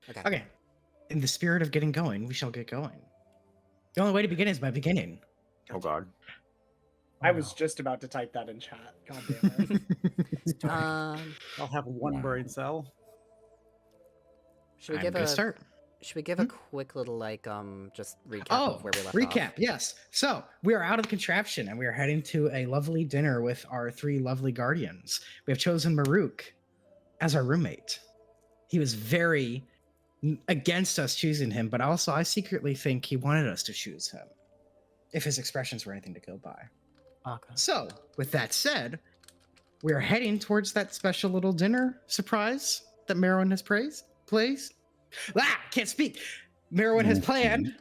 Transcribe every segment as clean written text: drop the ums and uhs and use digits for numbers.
Okay. Okay. In the spirit of getting going, we shall get going. The only way to begin is by beginning. Oh God. I was just about to type that in chat. God damn it. I'll have one brain cell. Should we I'm give gonna a start. a quick little just recap of where we left recap, off? yes. So we are out of the contraption and we are heading to a lovely dinner with our 3 lovely guardians. We have chosen Marruk as our roommate. He was very against us choosing him, but also I secretly think he wanted us to choose him, if his expressions were anything to go by. Okay. So, with that said, we are heading towards that special little dinner surprise that Marrowyn has placed. Can't speak. Marrowyn has planned,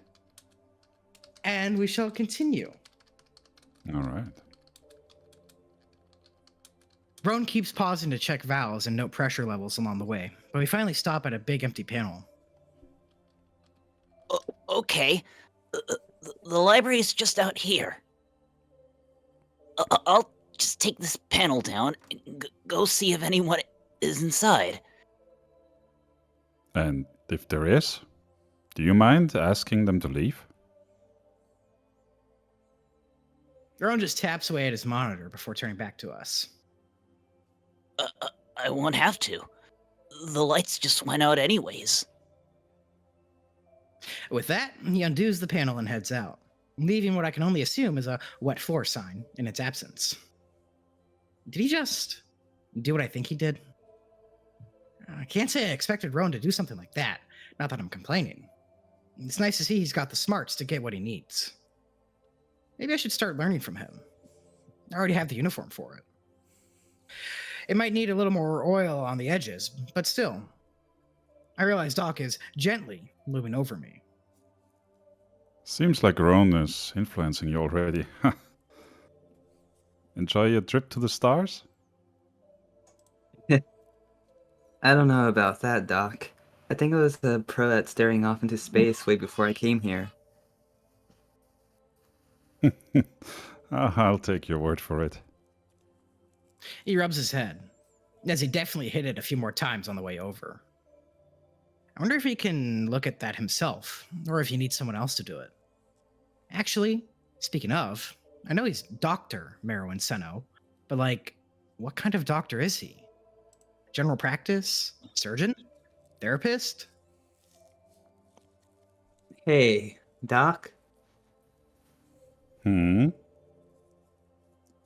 and we shall continue. All right. Rhoun keeps pausing to check valves and note pressure levels along the way, but we finally stop at a big empty panel. Okay. The library is just out here. I'll just take this panel down and go see if anyone is inside. And if there is, do you mind asking them to leave? Rhoun just taps away at his monitor before turning back to us. I won't have to. The lights just went out anyways. With that, he undoes the panel and heads out, leaving what I can only assume is a wet floor sign in its absence. Did he just do what I think he did? I can't say I expected Rhoun to do something like that, not that I'm complaining. It's nice to see he's got the smarts to get what he needs. Maybe I should start learning from him. I already have the uniform for it. It might need a little more oil on the edges, but still. I realize Doc is gently looming over me. Seems like Rhoun is influencing you already. Enjoy your trip to the stars? I don't know about that, Doc. I think I was a pro at staring off into space way before I came here. I'll take your word for it. He rubs his head, as he definitely hit it a few more times on the way over. I wonder if he can look at that himself, or if he needs someone else to do it. Actually, speaking of, I know he's Dr. Marrowyn Seno, but what kind of doctor is he? General practice? Surgeon? Therapist? Hey, Doc?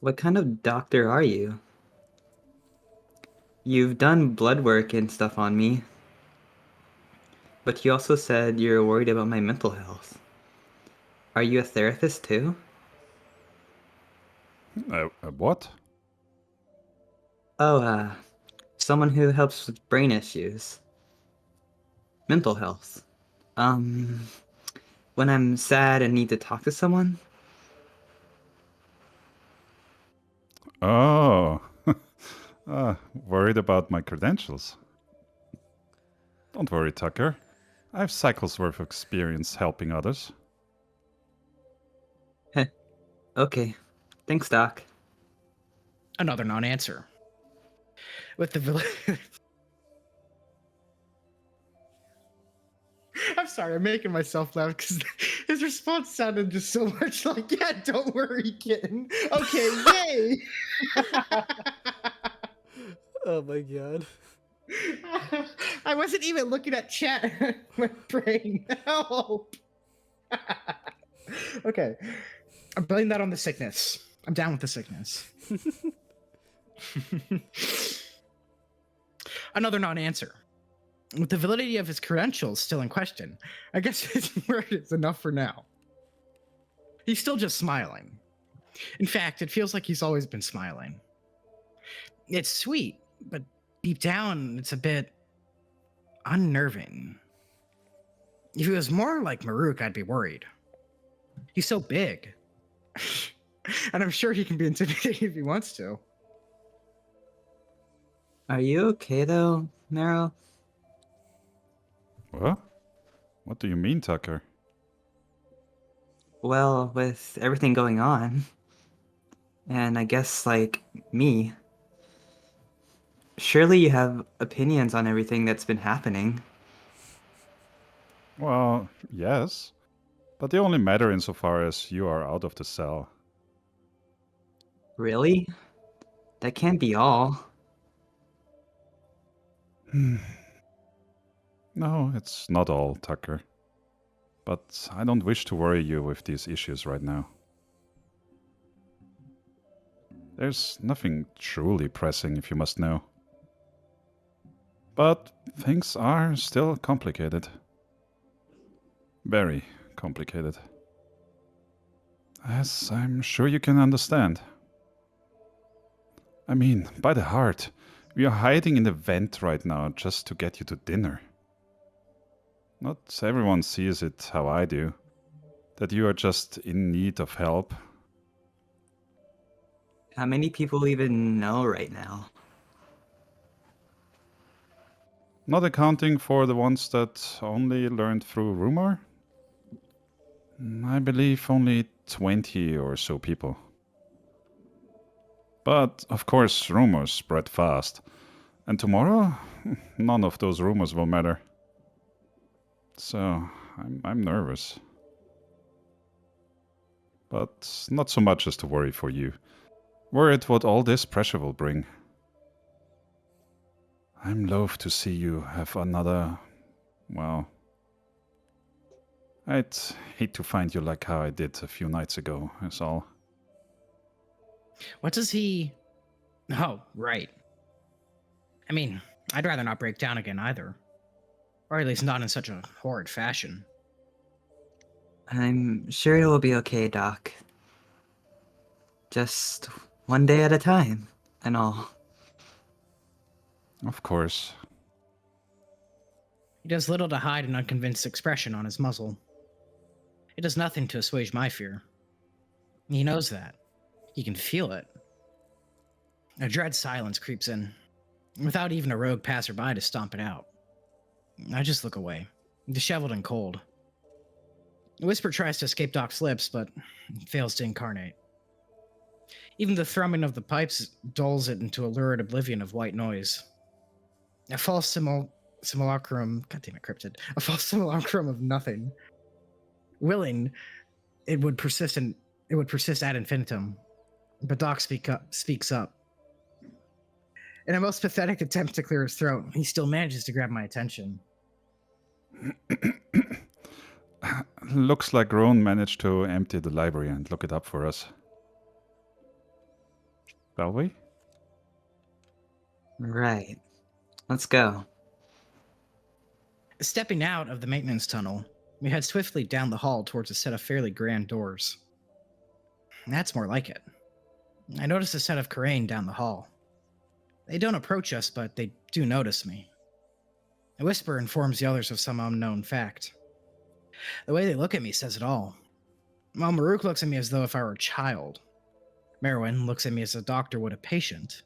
What kind of doctor are you? You've done blood work and stuff on me, but you also said you're worried about my mental health. Are you a therapist too? What? Oh, someone who helps with brain issues. Mental health. When I'm sad and need to talk to someone? Oh. Worried about my credentials? Don't worry, Tucker. I have cycles worth of experience helping others. Okay. Thanks, Doc. Another non-answer. With the I'm sorry, I'm making myself laugh because his response sounded just so much like, yeah, don't worry, kitten. Okay, yay! Oh my god. I wasn't even looking at chat. My brain. Help! Okay. I'm blaming that on the sickness. I'm down with the sickness. Another non-answer. With the validity of his credentials still in question, I guess his word is enough for now. He's still just smiling. In fact, it feels like he's always been smiling. It's sweet, but deep down, it's a bit unnerving. If he was more like Marruk, I'd be worried. He's so big. And I'm sure he can be intimidating if he wants to. Are you okay though, Marrow? What? What do you mean, Tucker? Well, with everything going on, and I guess, me, surely you have opinions on everything that's been happening. Well, yes. But they only matter insofar as you are out of the cell. Really? That can't be all. No, it's not all, Tucker. But I don't wish to worry you with these issues right now. There's nothing truly pressing, if you must know. But things are still complicated. Very complicated. As I'm sure you can understand. I mean, by the heart, we are hiding in the vent right now just to get you to dinner. Not everyone sees it how I do. That you are just in need of help. How many people even know right now? Not accounting for the ones that only learned through rumor? I believe only 20 or so people. But, of course, rumors spread fast. And tomorrow, none of those rumors will matter. So, I'm nervous. But not so much as to worry for you. Worried what all this pressure will bring. I'm loath to see you have another... well... I'd hate to find you like how I did a few nights ago, is all. What does he... Oh, right. I mean, I'd rather not break down again either. Or at least not in such a horrid fashion. I'm sure it will be okay, Doc. Just one day at a time, and all. Of course. He does little to hide an unconvinced expression on his muzzle. It does nothing to assuage my fear. He knows that. He can feel it. A dread silence creeps in, without even a rogue passerby to stomp it out. I just look away, disheveled and cold. A whisper tries to escape Doc's lips, but fails to incarnate. Even the thrumming of the pipes dulls it into a lurid oblivion of white noise. A false simulacrum... God damn it, cryptid. A false simulacrum of nothing. Willing, it would persist ad infinitum. But Doc speaks up. In a most pathetic attempt to clear his throat, he still manages to grab my attention. Looks like Rhoun managed to empty the library and look it up for us. Shall we? Right. Let's go. Stepping out of the maintenance tunnel, we head swiftly down the hall towards a set of fairly grand doors. That's more like it. I notice a set of Karain down the hall. They don't approach us, but they do notice me. A whisper informs the others of some unknown fact. The way they look at me says it all. While Marruk looks at me as though if I were a child. Marrowyn looks at me as a doctor would a patient.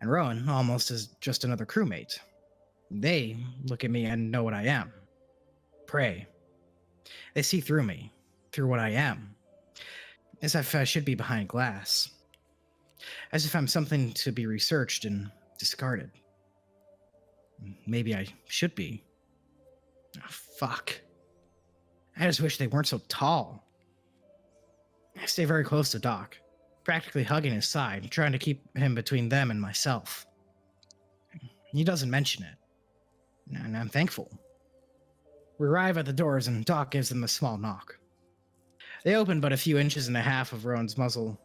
And Rhoun almost as just another crewmate. They look at me and know what I am. Prey. They see through me, through what I am. As if I should be behind glass. As if I'm something to be researched and discarded. Maybe I should be. Oh, fuck. I just wish they weren't so tall. I stay very close to Doc, practically hugging his side, trying to keep him between them and myself. He doesn't mention it, and I'm thankful. We arrive at the doors, and Doc gives them a small knock. They open but a few inches and a half of Rhoun's muzzle.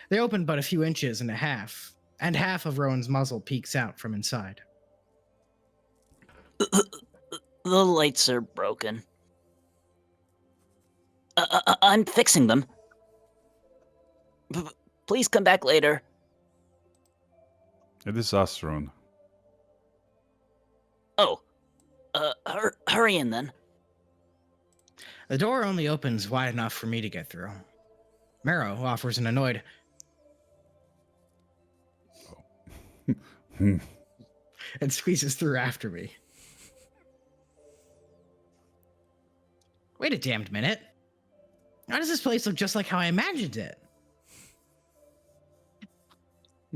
They open but a few inches and a half, and half of Rhoun's muzzle peeks out from inside. The lights are broken. I'm fixing them. Please come back later. It is us, Rhoun. Oh, hurry in then. The door only opens wide enough for me to get through. Marrow offers an annoyed, and squeezes through after me. Wait a damned minute. Why does this place look just like how I imagined it?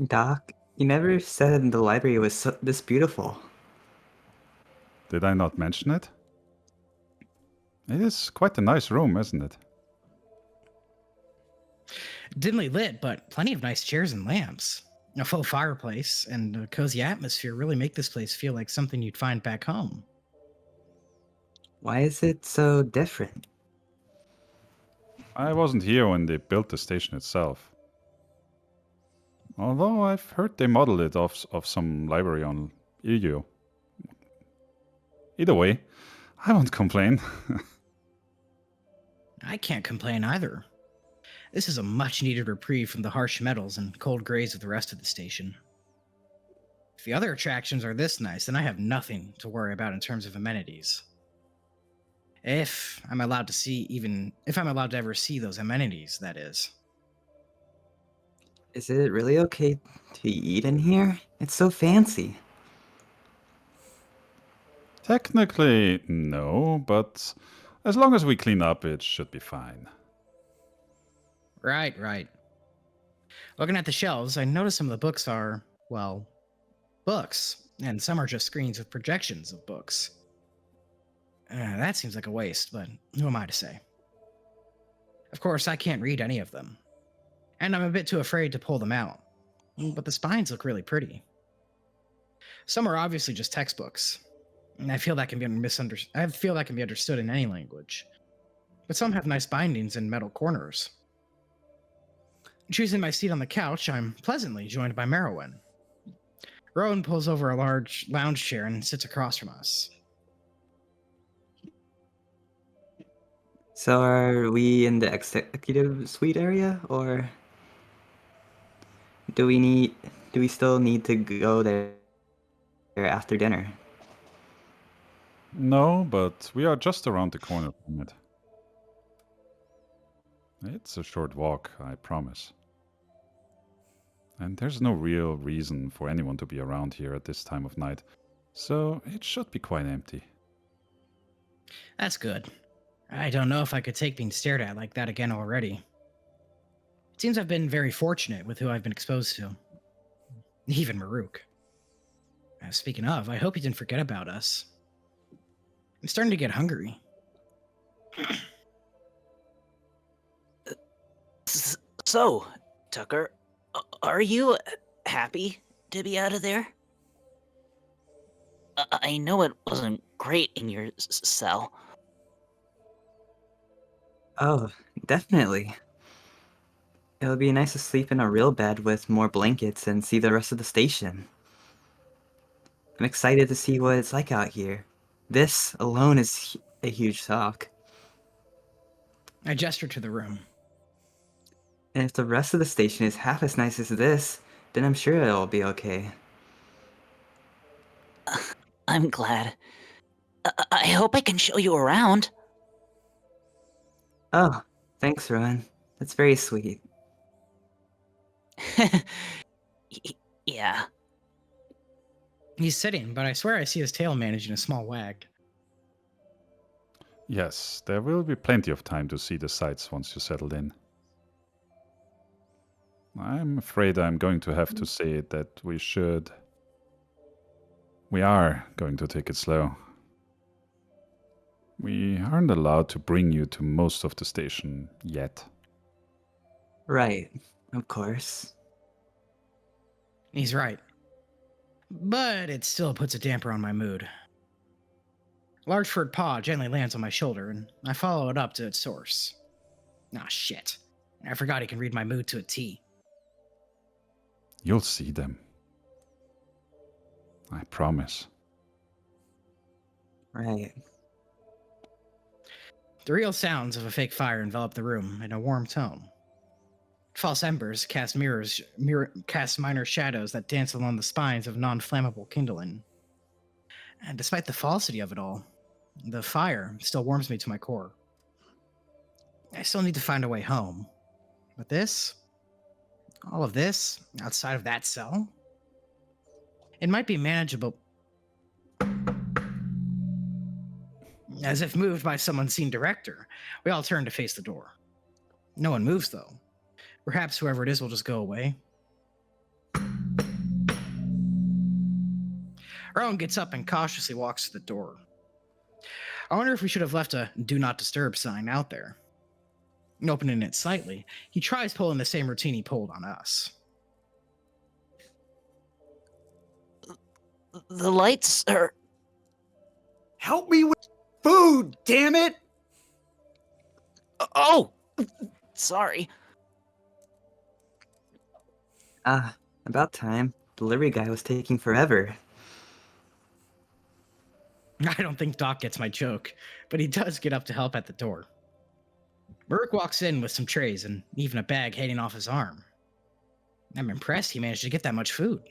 Doc, you never said the library was this beautiful. Did I not mention it? It is quite a nice room, isn't it? Dimly lit, but plenty of nice chairs and lamps. A full fireplace and a cozy atmosphere really make this place feel like something you'd find back home. Why is it so different? I wasn't here when they built the station itself. Although I've heard they modeled it off of some library on Yu. Either way, I won't complain. I can't complain either. This is a much needed reprieve from the harsh metals and cold grays of the rest of the station. If the other attractions are this nice, then I have nothing to worry about in terms of amenities. If I'm allowed to ever see those amenities, that is. Is it really okay to eat in here? It's so fancy. Technically, no, but as long as we clean up, it should be fine. Right. Looking at the shelves, I notice some of the books are, well, books, and some are just screens with projections of books. That seems like a waste, but who am I to say? Of course, I can't read any of them, and I'm a bit too afraid to pull them out. But the spines look really pretty. Some are obviously just textbooks, and I feel that can be understood in any language. But some have nice bindings and metal corners. Choosing my seat on the couch, I'm pleasantly joined by Marrowyn. Rhoun pulls over a large lounge chair and sits across from us. So are we in the executive suite area, or do we still need to go there after dinner? No, but we are just around the corner from it. It's a short walk, I promise. And there's no real reason for anyone to be around here at this time of night, so it should be quite empty. That's good. I don't know if I could take being stared at like that again already. It seems I've been very fortunate with who I've been exposed to. Even Marruk. Speaking of, I hope he didn't forget about us. I'm starting to get hungry. So, Tucker, are you happy to be out of there? I know it wasn't great in your cell. Oh, definitely. It would be nice to sleep in a real bed with more blankets and see the rest of the station. I'm excited to see what it's like out here. This alone is a huge shock. I gesture to the room. And if the rest of the station is half as nice as this, then I'm sure it'll be okay. I'm glad. I hope I can show you around. Oh, thanks, Rhoun. That's very sweet. Yeah. He's sitting, but I swear I see his tail managing a small wag. Yes, there will be plenty of time to see the sights once you settled in. I'm afraid I'm going to have to say that we are going to take it slow. We aren't allowed to bring you to most of the station yet. Right, of course. He's right. But it still puts a damper on my mood. A large furred paw gently lands on my shoulder, and I follow it up to its source. Ah, shit. I forgot he can read my mood to a T. You'll see them. I promise. Right. The real sounds of a fake fire envelop the room in a warm tone. False embers cast minor shadows that dance along the spines of non-flammable kindling. And despite the falsity of it all, the fire still warms me to my core. I still need to find a way home. But this, all of this, outside of that cell, it might be manageable. As if moved by some unseen director, we all turn to face the door. No one moves, though. Perhaps whoever it is will just go away. Rhoun gets up and cautiously walks to the door. I wonder if we should have left a do not disturb sign out there. Opening it slightly, he tries pulling the same routine he pulled on us. The lights are. Help me with food, damn it! Oh! Sorry. Ah, about time. Delivery guy was taking forever. I don't think Doc gets my joke, but he does get up to help at the door. Marruk walks in with some trays and even a bag hanging off his arm. I'm impressed he managed to get that much food.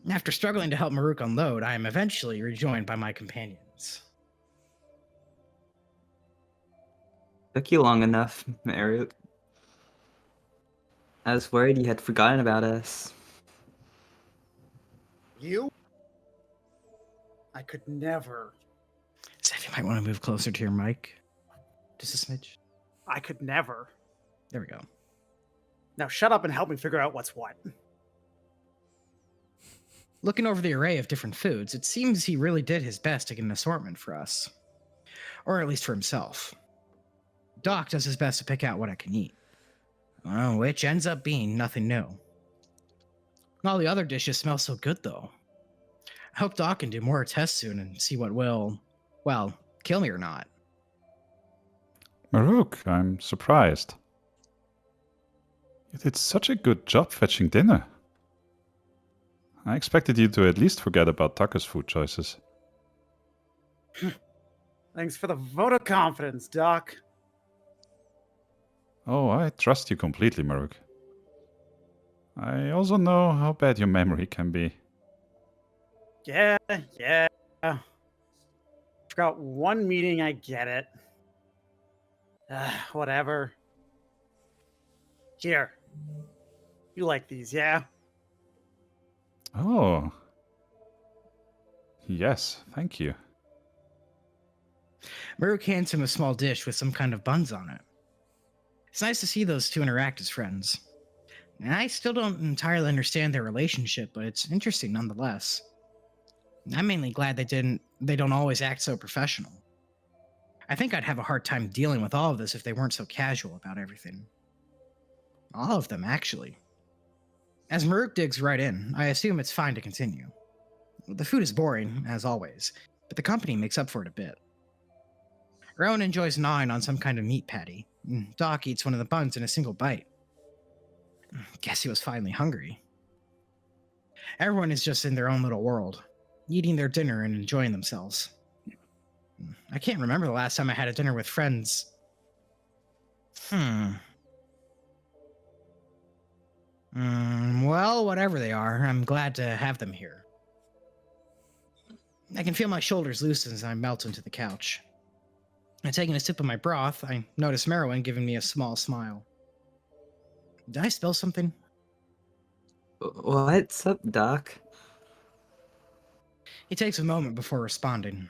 After struggling to help Marruk unload, I am eventually rejoined by my companions. Took you long enough, Marruk. I was worried you had forgotten about us. You? I could never. Seth, you might want to move closer to your mic. Just a smidge. I could never. There we go. Now shut up and help me figure out what's what. Looking over the array of different foods, it seems he really did his best to get an assortment for us. Or at least for himself. Doc does his best to pick out what I can eat. Which ends up being nothing new. All the other dishes smell so good, though. I hope Doc can do more tests soon and see what will, well, kill me or not. Marruk, I'm surprised. You did such a good job fetching dinner. I expected you to at least forget about Tucker's food choices. Thanks for the vote of confidence, Doc. Oh, I trust you completely, Marruk. I also know how bad your memory can be. Yeah. Forgot one meeting, I get it. Whatever. Here. You like these, yeah? Oh. Yes, thank you. Marruk hands him a small dish with some kind of buns on it. It's nice to see those two interact as friends. And I still don't entirely understand their relationship, but it's interesting nonetheless. I'm mainly glad they don't always act so professional. I think I'd have a hard time dealing with all of this if they weren't so casual about everything. All of them, actually. As Marruk digs right in, I assume it's fine to continue. The food is boring, as always, but the company makes up for it a bit. Rhoun enjoys gnawing on some kind of meat patty. Doc eats one of the buns in a single bite. Guess he was finally hungry. Everyone is just in their own little world, eating their dinner and enjoying themselves. I can't remember the last time I had a dinner with friends. Well, whatever they are, I'm glad to have them here. I can feel my shoulders loosen as I melt into the couch. And taking a sip of my broth, I notice Marrowyn giving me a small smile. Did I spill something? What's up, Doc? He takes a moment before responding,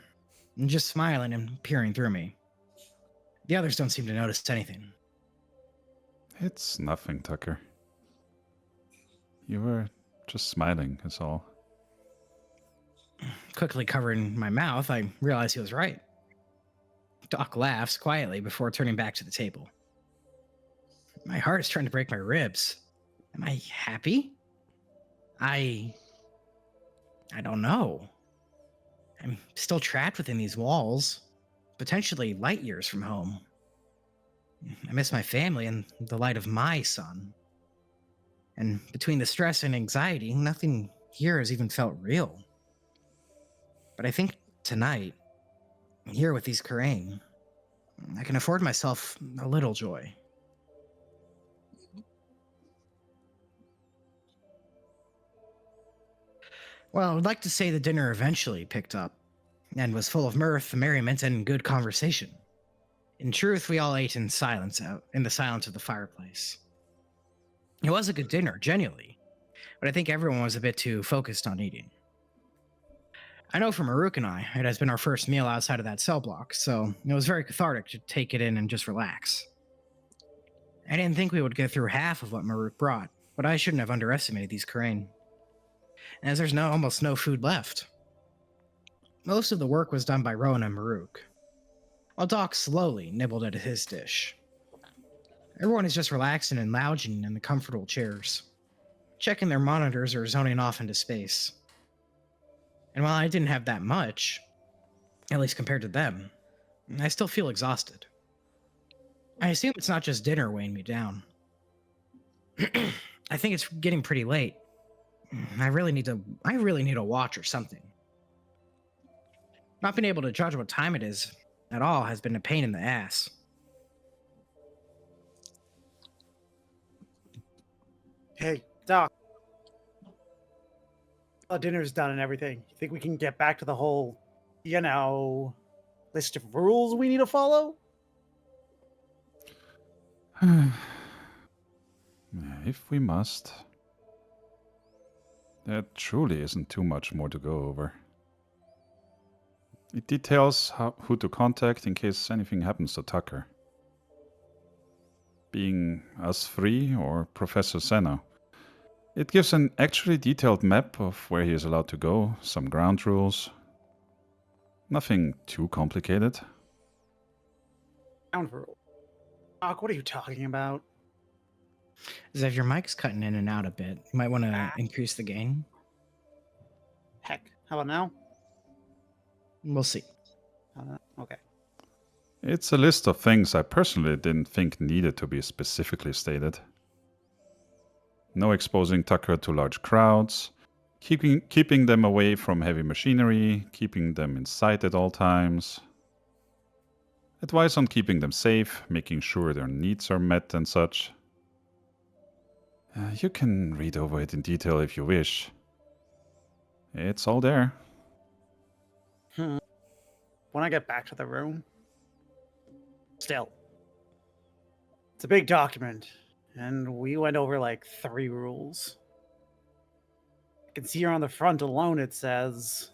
just smiling and peering through me. The others don't seem to notice anything. It's nothing, Tucker. You were just smiling, is all. Quickly covering my mouth, I realize he was right. Doc laughs quietly before turning back to the table. My heart is trying to break my ribs. Am I happy? I don't know. I'm still trapped within these walls, potentially light years from home. I miss my family and the light of my sun. And between the stress and anxiety, nothing here has even felt real. But I think tonight, here with these Karain, I can afford myself a little joy. Well, I would like to say the dinner eventually picked up, and was full of mirth, merriment, and good conversation. In truth, we all ate in silence in the silence of the fireplace. It was a good dinner, genuinely, but I think everyone was a bit too focused on eating. I know for Marruk and I, it has been our first meal outside of that cell block, so it was very cathartic to take it in and just relax. I didn't think we would get through half of what Marruk brought, but I shouldn't have underestimated these Karain. As there's almost no food left. most of the work was done by Rhoun and Marruk, while Doc slowly nibbled at his dish. Everyone is just relaxing and lounging in the comfortable chairs, checking their monitors or zoning off into space. And while I didn't have that much, at least compared to them, I still feel exhausted. I assume it's not just dinner weighing me down. I think it's getting pretty late. I really need a watch or something. Not being able to judge what time it is at all has been a pain in the ass. Hey, Doc. Dinner's done and everything. You think we can get back to the whole, list of rules we need to follow? If we must. There truly isn't too much more to go over. It details who to contact in case anything happens to Tucker. Being us three or Professor Senna. It gives an actually detailed map of where he is allowed to go, some ground rules. Nothing too complicated. Ground rule. Doc, what are you talking about? As if your mic's cutting in and out a bit, you might want to increase the gain. Heck, how about now? We'll see. Okay. It's a list of things I personally didn't think needed to be specifically stated. No exposing Tucker to large crowds, keeping them away from heavy machinery, keeping them in sight at all times. Advice on keeping them safe, making sure their needs are met and such. You can read over it in detail if you wish. It's all there. When I get back to the room. Still. It's a big document, and we went over like 3 rules. I can see here on the front alone it says,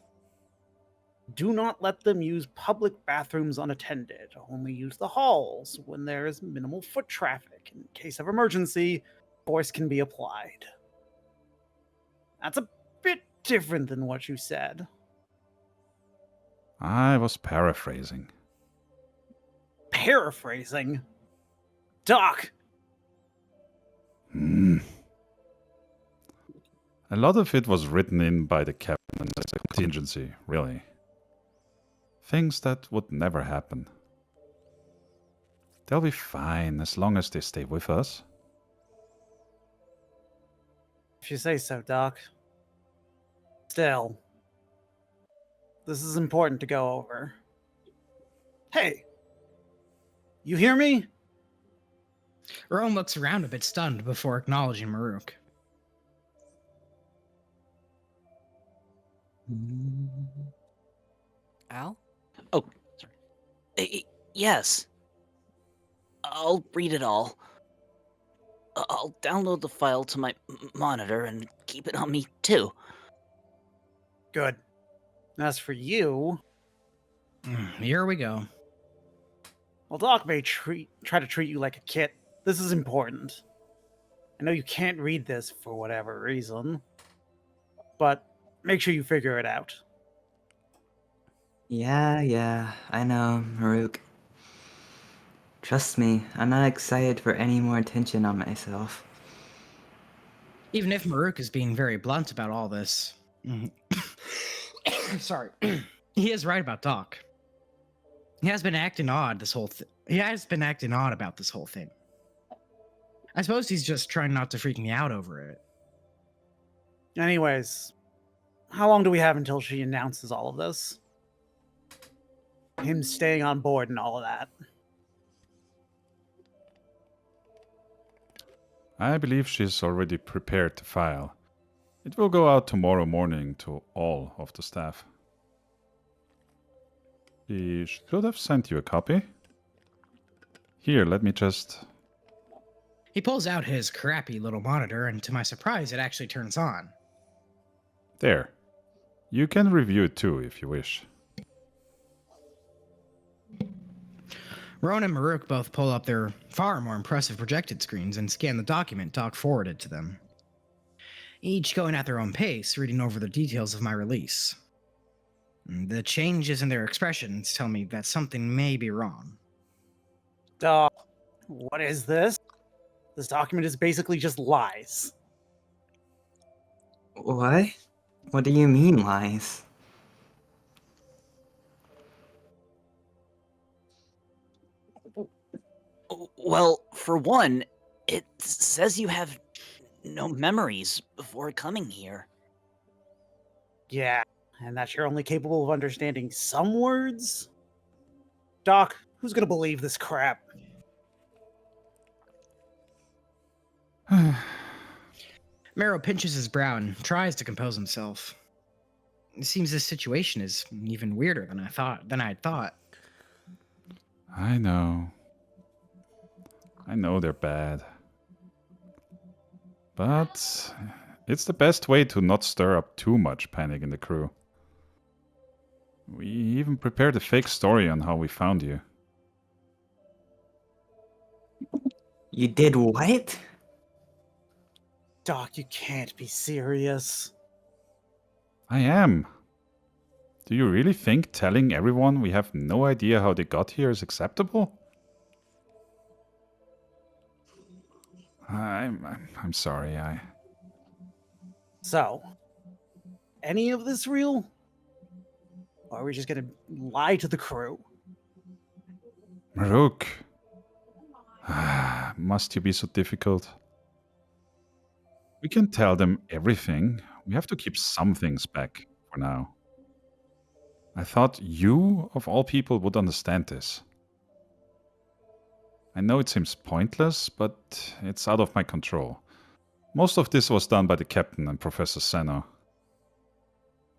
do not let them use public bathrooms unattended. Only use the halls when there is minimal foot traffic. In case of emergency, force can be applied. That's a bit different than what you said. I was paraphrasing. Paraphrasing? Doc! A lot of it was written in by the captain as a contingency, really. Things that would never happen. They'll be fine as long as they stay with us. If you say so, Doc. Still, this is important to go over. Hey! You hear me? Rhoun looks around a bit stunned before acknowledging Marruk. Al? Oh, sorry. Yes. I'll read it all. I'll download the file to my monitor and keep it on me, too. Good. As for you... Here we go. Well, Doc may try to treat you like a kid. This is important. I know you can't read this for whatever reason, but make sure you figure it out. Yeah, I know, Marruk. Trust me, I'm not excited for any more attention on myself. Even if Marruk is being very blunt about all this, sorry, he is right about Doc. He has been acting odd about this whole thing. I suppose he's just trying not to freak me out over it. Anyways, how long do we have until she announces all of this? Him staying on board and all of that. I believe she's already prepared to file. It will go out tomorrow morning to all of the staff. She should have sent you a copy. Here, let me just... He pulls out his crappy little monitor, and to my surprise, it actually turns on. There. You can review it too, if you wish. Rhoun and Marruk both pull up their far more impressive projected screens and scan the document Doc forwarded to them. Each going at their own pace, reading over the details of my release. The changes in their expressions tell me that something may be wrong. What is this? This document is basically just lies. What? What do you mean, lies? Well, for one, it says you have no memories before coming here. Yeah, and that you're only capable of understanding some words? Doc, who's gonna believe this crap? Marrow pinches his brow and tries to compose himself. It seems this situation is even weirder than I had thought. I know. I know they're bad. But it's the best way to not stir up too much panic in the crew. We even prepared a fake story on how we found you. You did what? Doc, you can't be serious. I am. Do you really think telling everyone we have no idea how they got here is acceptable? I'm sorry, So, any of this real? Or are we just gonna lie to the crew? Marruk. Must you be so difficult? We can tell them everything. We have to keep some things back for now. I thought you, of all people, would understand this. I know it seems pointless, but it's out of my control. Most of this was done by the captain and Professor Seno.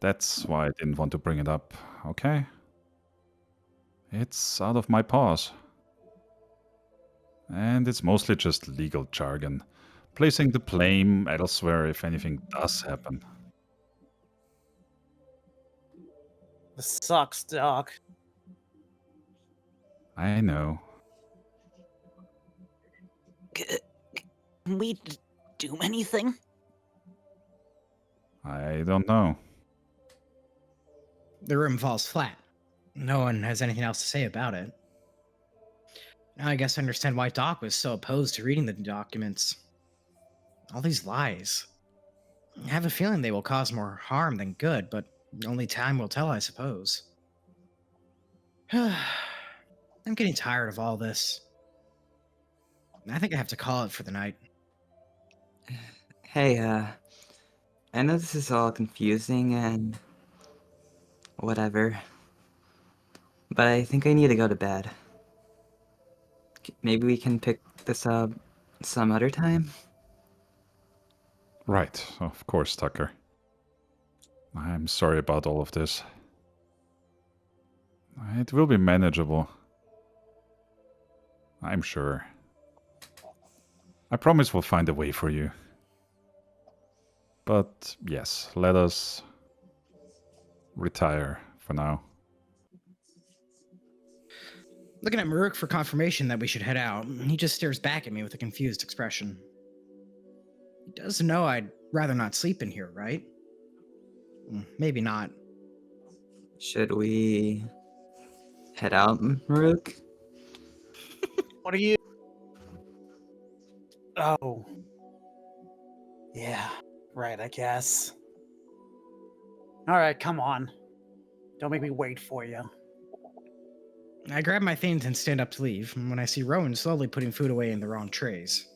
That's why I didn't want to bring it up, okay? It's out of my paws. And it's mostly just legal jargon, placing the blame elsewhere if anything does happen. This sucks, Doc. I know. Can we do anything? I don't know. The room falls flat. No one has anything else to say about it. Now I guess I understand why Doc was so opposed to reading the documents. All these lies. I have a feeling they will cause more harm than good, but only time will tell, I suppose. I'm getting tired of all this. I think I have to call it for the night. Hey, I know this is all confusing and whatever, but I think I need to go to bed. Maybe we can pick this up some other time? Right, of course, Tucker. I'm sorry about all of this. It will be manageable. I'm sure. I promise we'll find a way for you. But yes, let us retire for now. Looking at Marruk for confirmation that we should head out, he just stares back at me with a confused expression. He does know I'd rather not sleep in here, right? Maybe not. Should we head out, Marruk? What are you? Oh. Yeah, right, I guess. Alright, come on. Don't make me wait for you. I grab my things and stand up to leave when I see Rhoun slowly putting food away in the wrong trays.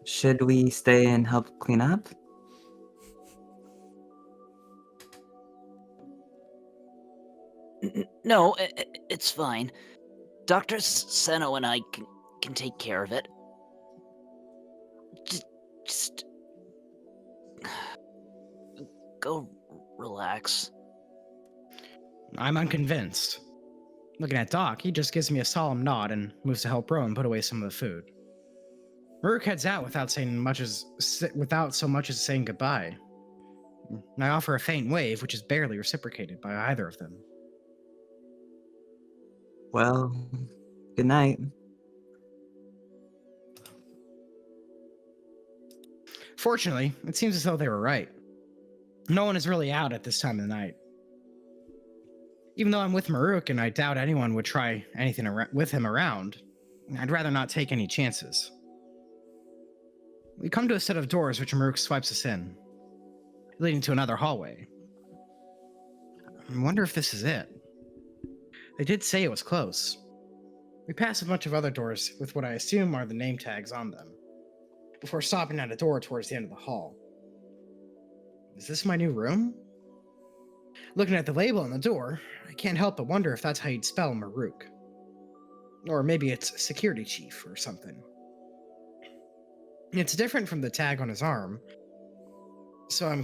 Should we stay and help clean up? No, it's fine. Dr. Seno and I can take care of it. Just go relax. I'm unconvinced. Looking at Doc, he just gives me a solemn nod and moves to help Rhoun put away some of the food. Marruk heads out without so much as saying goodbye. I offer a faint wave, which is barely reciprocated by either of them. Well, good night. Fortunately, it seems as though they were right. No one is really out at this time of the night. Even though I'm with Marruk and I doubt anyone would try anything with him around, I'd rather not take any chances. We come to a set of doors which Marruk swipes us in, leading to another hallway. I wonder if this is it. They did say it was close. We pass a bunch of other doors with what I assume are the name tags on them, before stopping at a door towards the end of the hall. Is this my new room? Looking at the label on the door, I can't help but wonder if that's how you'd spell Marruk. Or maybe it's security chief or something. It's different from the tag on his arm, so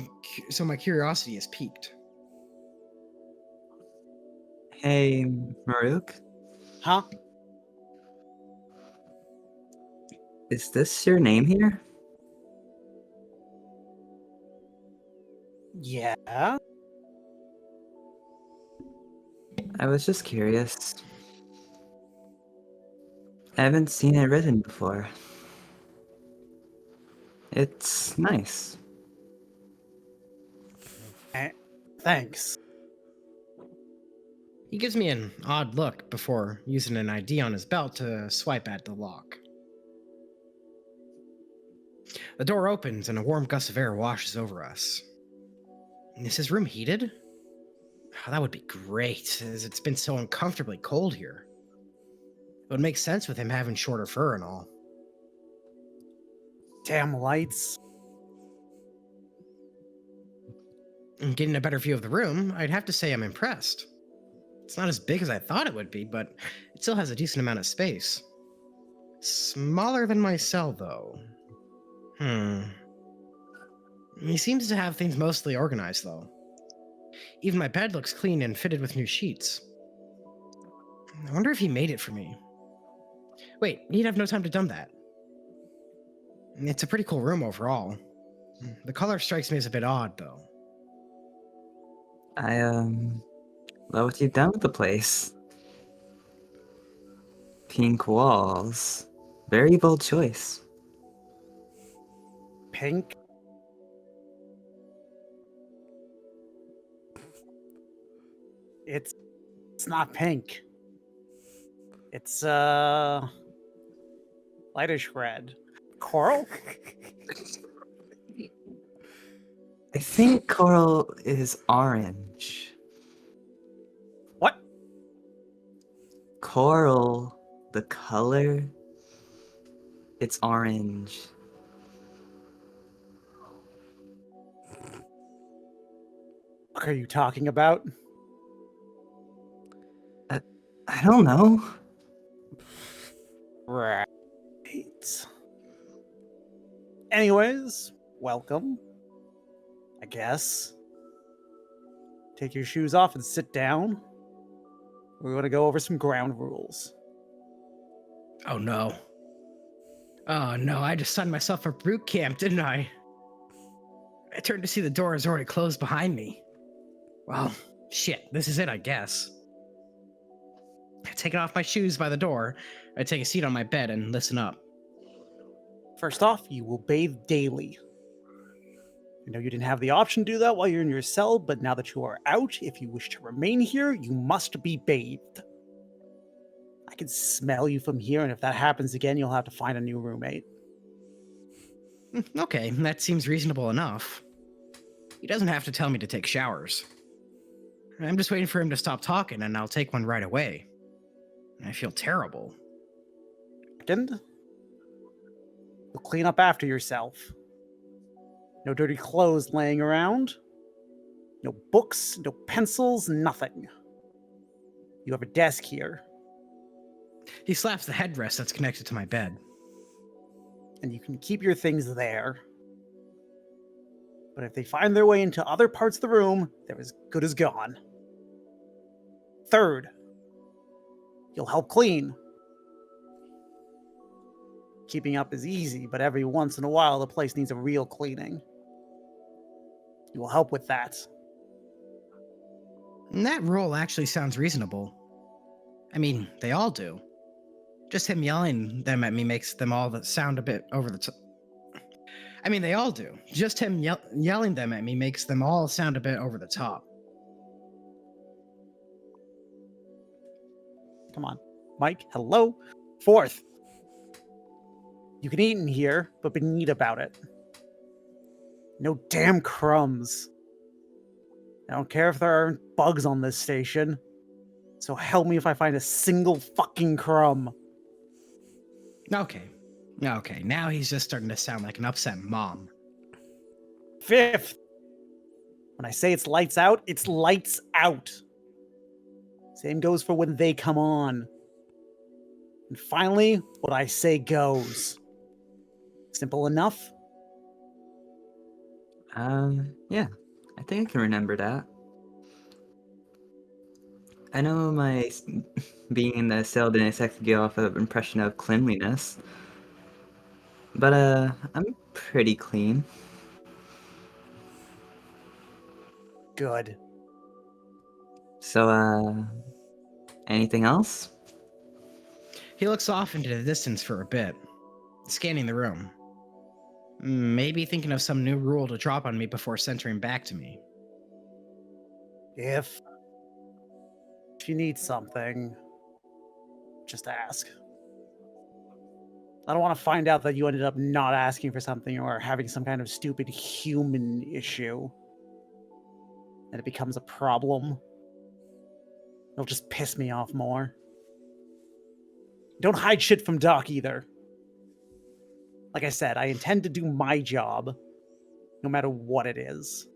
my curiosity is piqued. Hey, Marruk, Huh? is this your name here? Yeah. I was just curious. I haven't seen it written before. It's nice. Thanks. He gives me an odd look before using an ID on his belt to swipe at the lock. The door opens and a warm gust of air washes over us. Is his room heated? Oh, that would be great, as it's been so uncomfortably cold here. It would make sense with him having shorter fur and all. Damn lights. And getting a better view of the room, I'd have to say I'm impressed. It's not as big as I thought it would be, but it still has a decent amount of space. Smaller than my cell, though. He seems to have things mostly organized, though. Even my bed looks clean and fitted with new sheets. I wonder if he made it for me. Wait, he'd have no time to done that. It's a pretty cool room overall. The color strikes me as a bit odd, though. I, love what you've done with the place. Pink walls. Very bold choice. Pink? It's not pink. It's lightish red. Coral? I think coral is orange. What? Coral, the color, it's orange. What are you talking about? I don't know. Right. Anyways, welcome. I guess. Take your shoes off and sit down. We're going to go over some ground rules. Oh no. Oh no, I just signed myself for boot camp, didn't I? I turned to see the door is already closed behind me. Well, shit, this is it, I guess. Taking off my shoes by the door, I take a seat on my bed and listen up. First off, you will bathe daily. I know you didn't have the option to do that while you're in your cell, but now that you are out, if you wish to remain here, you must be bathed. I can smell you from here, and if that happens again, you'll have to find a new roommate. Okay, that seems reasonable enough. He doesn't have to tell me to take showers. I'm just waiting for him to stop talking, and I'll take one right away. I feel terrible. Second, you'll clean up after yourself. No dirty clothes laying around. No books, no pencils, nothing. You have a desk here. He slaps the headrest that's connected to my bed. And you can keep your things there. But if they find their way into other parts of the room, they're as good as gone. Third, you'll help clean. Keeping up is easy, but every once in a while the place needs a real cleaning. You will help with that. And that role actually sounds reasonable. I mean, they all do. Just him yelling them at me makes them all sound a bit over the top. I mean, they all do. Just him yelling them at me makes them all sound a bit over the top. Come on. Mike, hello? Fourth. You can eat in here, but be neat about it. No damn crumbs. I don't care if there aren't bugs on this station. So help me if I find a single fucking crumb. Okay. Okay, now he's just starting to sound like an upset mom. Fifth. When I say it's lights out, it's lights out. Same goes for when they come on. And finally, what I say goes. Simple enough? Yeah. I think I can remember that. I know my being in the cell didn't exactly give off an impression of cleanliness. But, I'm pretty clean. Good. So, anything else? He looks off into the distance for a bit, scanning the room. Maybe thinking of some new rule to drop on me before centering back to me. If you need something, just ask. I don't want to find out that you ended up not asking for something or having some kind of stupid human issue. And it becomes a problem. It'll just piss me off more. Don't hide shit from Doc either. Like I said, I intend to do my job, no matter what it is.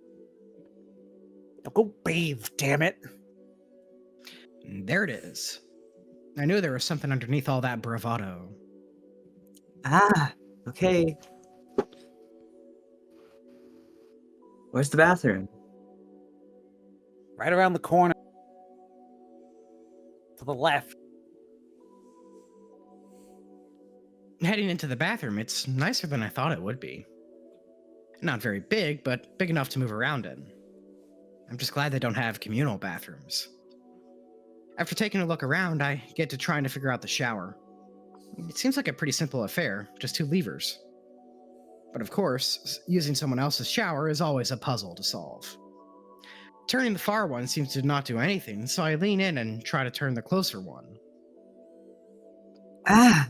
Now go bathe, damn it. There it is. I knew there was something underneath all that bravado. Ah, okay. Where's the bathroom? Right around the corner. To the left. Heading into the bathroom, it's nicer than I thought it would be. Not very big, but big enough to move around in. I'm just glad they don't have communal bathrooms. After taking a look around, I get to trying to figure out the shower. It seems like a pretty simple affair, just 2 levers. But of course, using someone else's shower is always a puzzle to solve. Turning the far one seems to not do anything, so I lean in and try to turn the closer one. Ah!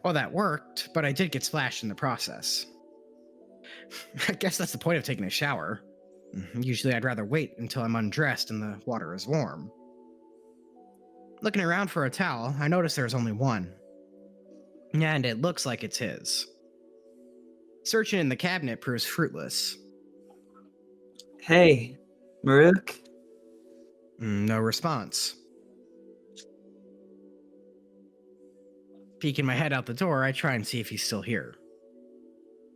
Well, that worked, but I did get splashed in the process. I guess that's the point of taking a shower. Usually I'd rather wait until I'm undressed and the water is warm. Looking around for a towel, I notice there's only one. And it looks like it's his. Searching in the cabinet proves fruitless. Hey, Marruk? No response. Peeking my head out the door, I try and see if he's still here.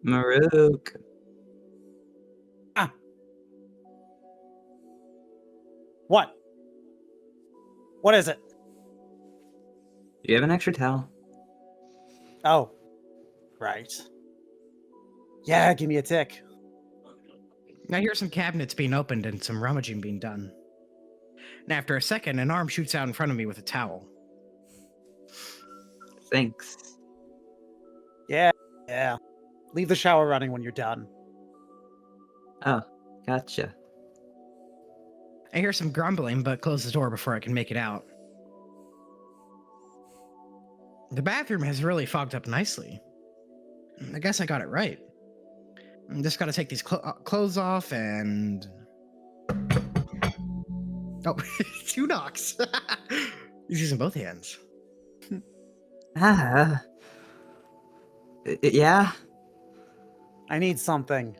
Marruk. What? What is it? Do you have an extra towel? Oh. Right. Yeah, give me a tick. I hear some cabinets being opened and some rummaging being done. And after a second, an arm shoots out in front of me with a towel. Thanks. Yeah. Leave the shower running when you're done. Oh, gotcha. I hear some grumbling, but close the door before I can make it out. The bathroom has really fogged up nicely. I guess I got it right. I just gotta take these clothes off and... Oh, 2 knocks! He's using both hands. Ah. Yeah? I need something.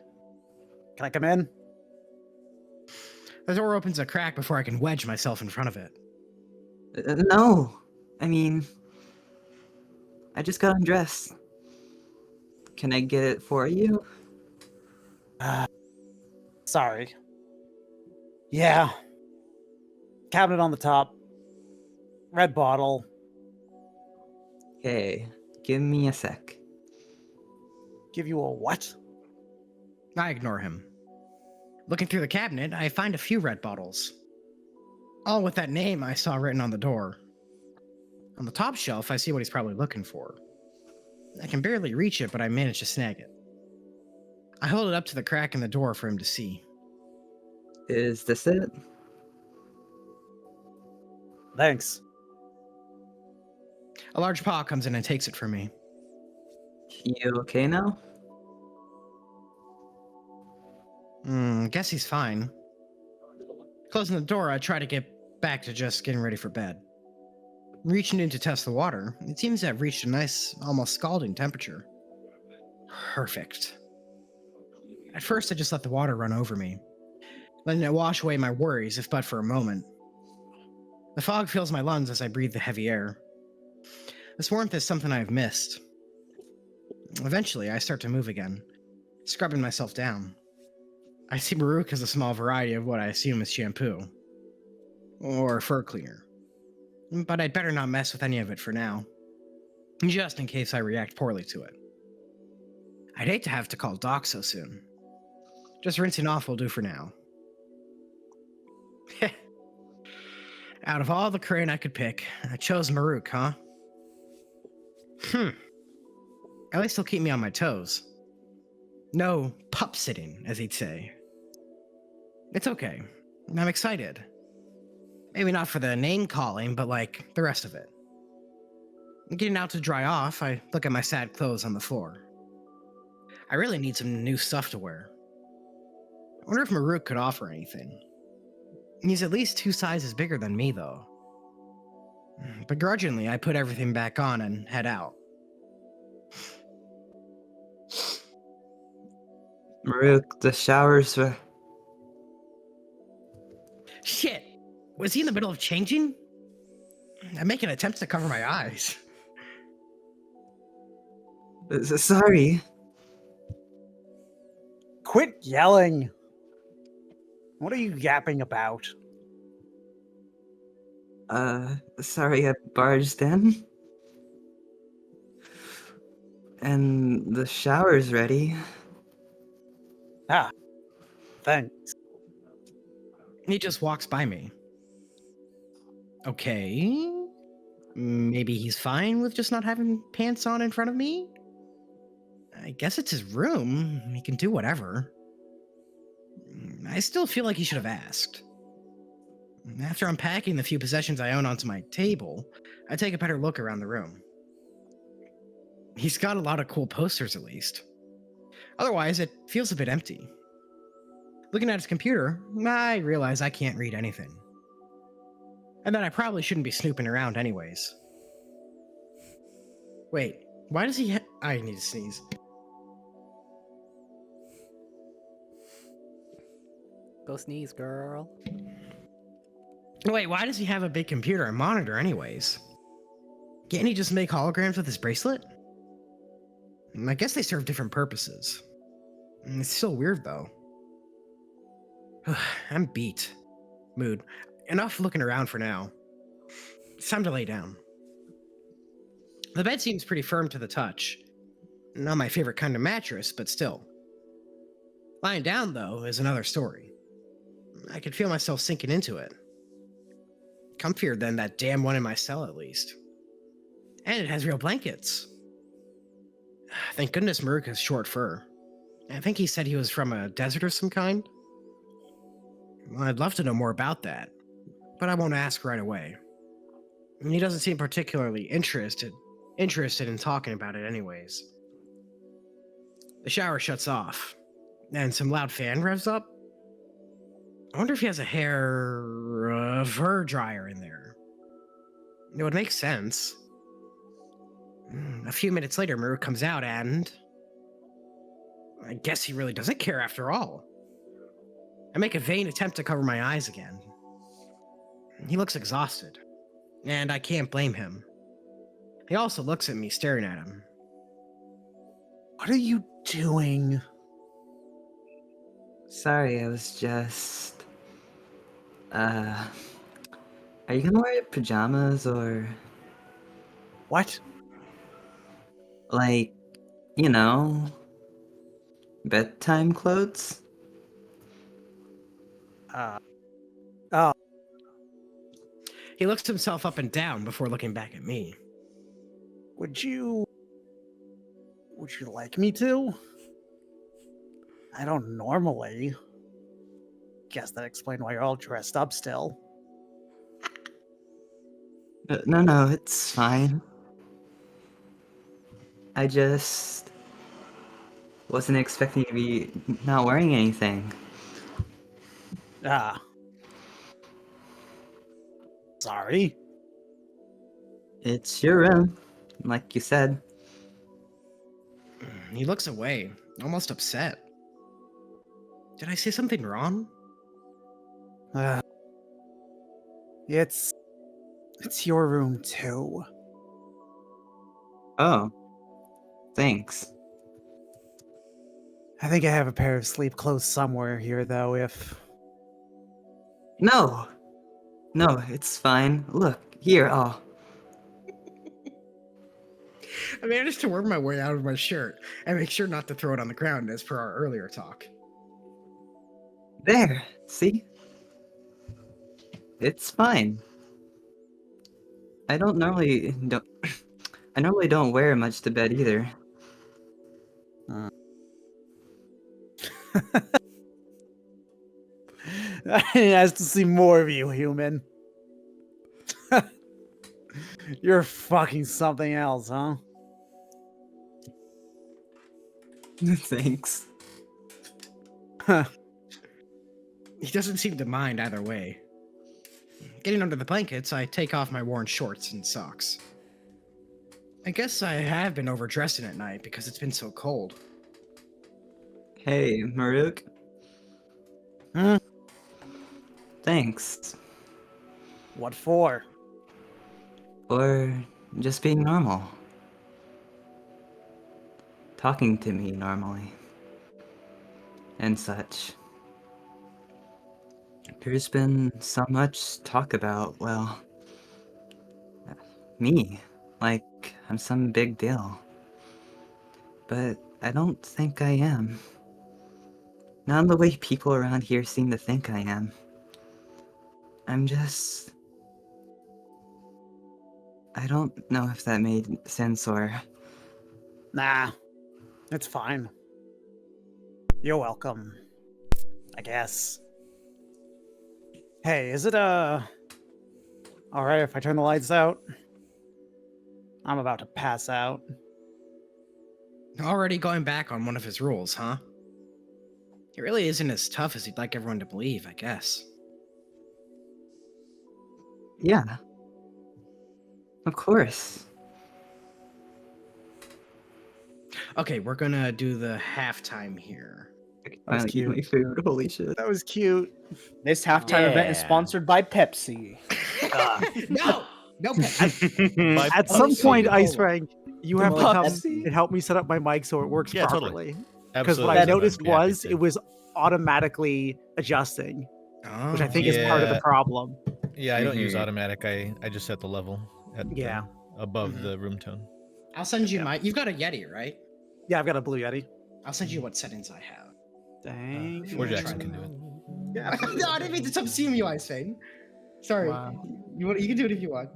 Can I come in? The door opens a crack before I can wedge myself in front of it. No. I mean, I just got undressed. Can I get it for you? Sorry. Yeah. Cabinet on the top. Red bottle. Okay, give me a sec. Give you a what? I ignore him. Looking through the cabinet, I find a few red bottles. All with that name I saw written on the door. On the top shelf, I see what he's probably looking for. I can barely reach it, but I manage to snag it. I hold it up to the crack in the door for him to see. Is this it? Thanks. A large paw comes in and takes it from me. You okay now? Guess he's fine. Closing the door, I try to get back to just getting ready for bed. Reaching in to test the water, it seems to have reached a nice, almost scalding temperature. Perfect. At first, I just let the water run over me, letting it wash away my worries, if but for a moment. The fog fills my lungs as I breathe the heavy air. This warmth is something I have missed. Eventually, I start to move again, scrubbing myself down. I see Marruk has a small variety of what I assume is shampoo. Or fur cleaner. But I'd better not mess with any of it for now. Just in case I react poorly to it. I'd hate to have to call Doc so soon. Just rinsing off will do for now. Out of all the crane I could pick, I chose Marruk, huh? At least he'll keep me on my toes. No pup sitting, as he'd say. It's okay. I'm excited. Maybe not for the name calling, but like the rest of it. Getting out to dry off, I look at my sad clothes on the floor. I really need some new stuff to wear. I wonder if Marruk could offer anything. He's at least 2 sizes bigger than me, though. Begrudgingly, I put everything back on and head out. Marruk, the showers were... Shit! Was he in the middle of changing? I make an attempt to cover my eyes. Sorry. Quit yelling. What are you yapping about? Sorry I barged in. And the shower's ready. Ah, thanks. He just walks by me. Okay. Maybe he's fine with just not having pants on in front of me? I guess it's his room. He can do whatever. I still feel like he should have asked. After unpacking the few possessions I own onto my table, I take a better look around the room. He's got a lot of cool posters, at least. Otherwise, it feels a bit empty. Looking at his computer, I realize I can't read anything. And that I probably shouldn't be snooping around anyways. Wait, why does he I need to sneeze. Go sneeze, girl. Wait, why does he have a big computer and monitor anyways? Can't he just make holograms with his bracelet? I guess they serve different purposes. It's still weird though. I'm beat. Mood. Enough looking around for now. It's time to lay down. The bed seems pretty firm to the touch. Not my favorite kind of mattress, but still. Lying down, though, is another story. I could feel myself sinking into it. Comfier than that damn one in my cell, at least. And it has real blankets. Thank goodness Marruk has short fur. I think he said he was from a desert of some kind. Well, I'd love to know more about that, but I won't ask right away. He doesn't seem particularly interested in talking about it anyways. The shower shuts off, and some loud fan revs up. I wonder if he has a fur dryer in there. It would make sense. A few minutes later, Marruk comes out and... I guess he really doesn't care after all. I make a vain attempt to cover my eyes again. He looks exhausted, and I can't blame him. He also looks at me, staring at him. What are you doing? Sorry, I was just... Are you gonna wear pajamas or... What? Like, you know... bedtime clothes? Oh, He looks himself up and down before looking back at me. would you Would you like me to? I don't normally. Guess that explains why you're all dressed up still. No, it's fine. I just wasn't expecting you to be not wearing anything. Ah. Sorry. It's your room, like you said. He looks away, almost upset. Did I say something wrong? It's your room too. Oh, thanks. I think I have a pair of sleep clothes somewhere here, though. If No, it's fine. Look, here, oh. I managed to worm my way out of my shirt and make sure not to throw it on the ground as per our earlier talk. There, see? It's fine. I normally don't wear much to bed either. he has to see more of you, human. You're fucking something else, huh? Thanks. He doesn't seem to mind either way. Getting under the blankets, I take off my worn shorts and socks. I guess I have been overdressing at night because it's been so cold. Hey, Marruk. Hmm? Thanks. What for? For just being normal. Talking to me normally. And such. There's been so much talk about, well, me. Like I'm some big deal. But I don't think I am. Not in the way people around here seem to think I am. I'm just... I don't know if that made sense or... Nah, it's fine. You're welcome. I guess. Hey, is it alright if I turn the lights out? I'm about to pass out. Already going back on one of his rules, huh? He really isn't as tough as he'd like everyone to believe, I guess. Yeah. Of course. Okay, we're gonna do the halftime here. was Finally eat my cute. food, holy shit. That was cute. This halftime event is Yeah. sponsored by Pepsi. No! No Pepsi. By At some Pepsi. point, Cola. Ice Frank, you have to Cola. come Pepsi. and help me set up my mic so it works Yeah, totally. properly. Because Absolutely. what I I'd noticed be happy was to. it was automatically adjusting, which I think is part of the Yeah. problem. Yeah, I don't use Mhm. automatic. I just set the level at Yeah. above Mhm. the room tone. I'll send you my. You've got a Yeti, right? Yeah, I've got a Blue Yeti. I'll send you what settings I have. Dang. If you Or wanna Jackson try can them do it. Yeah. no, I didn't mean to subsume you, Ice Fane. Sorry. Wow. You can do it if you want.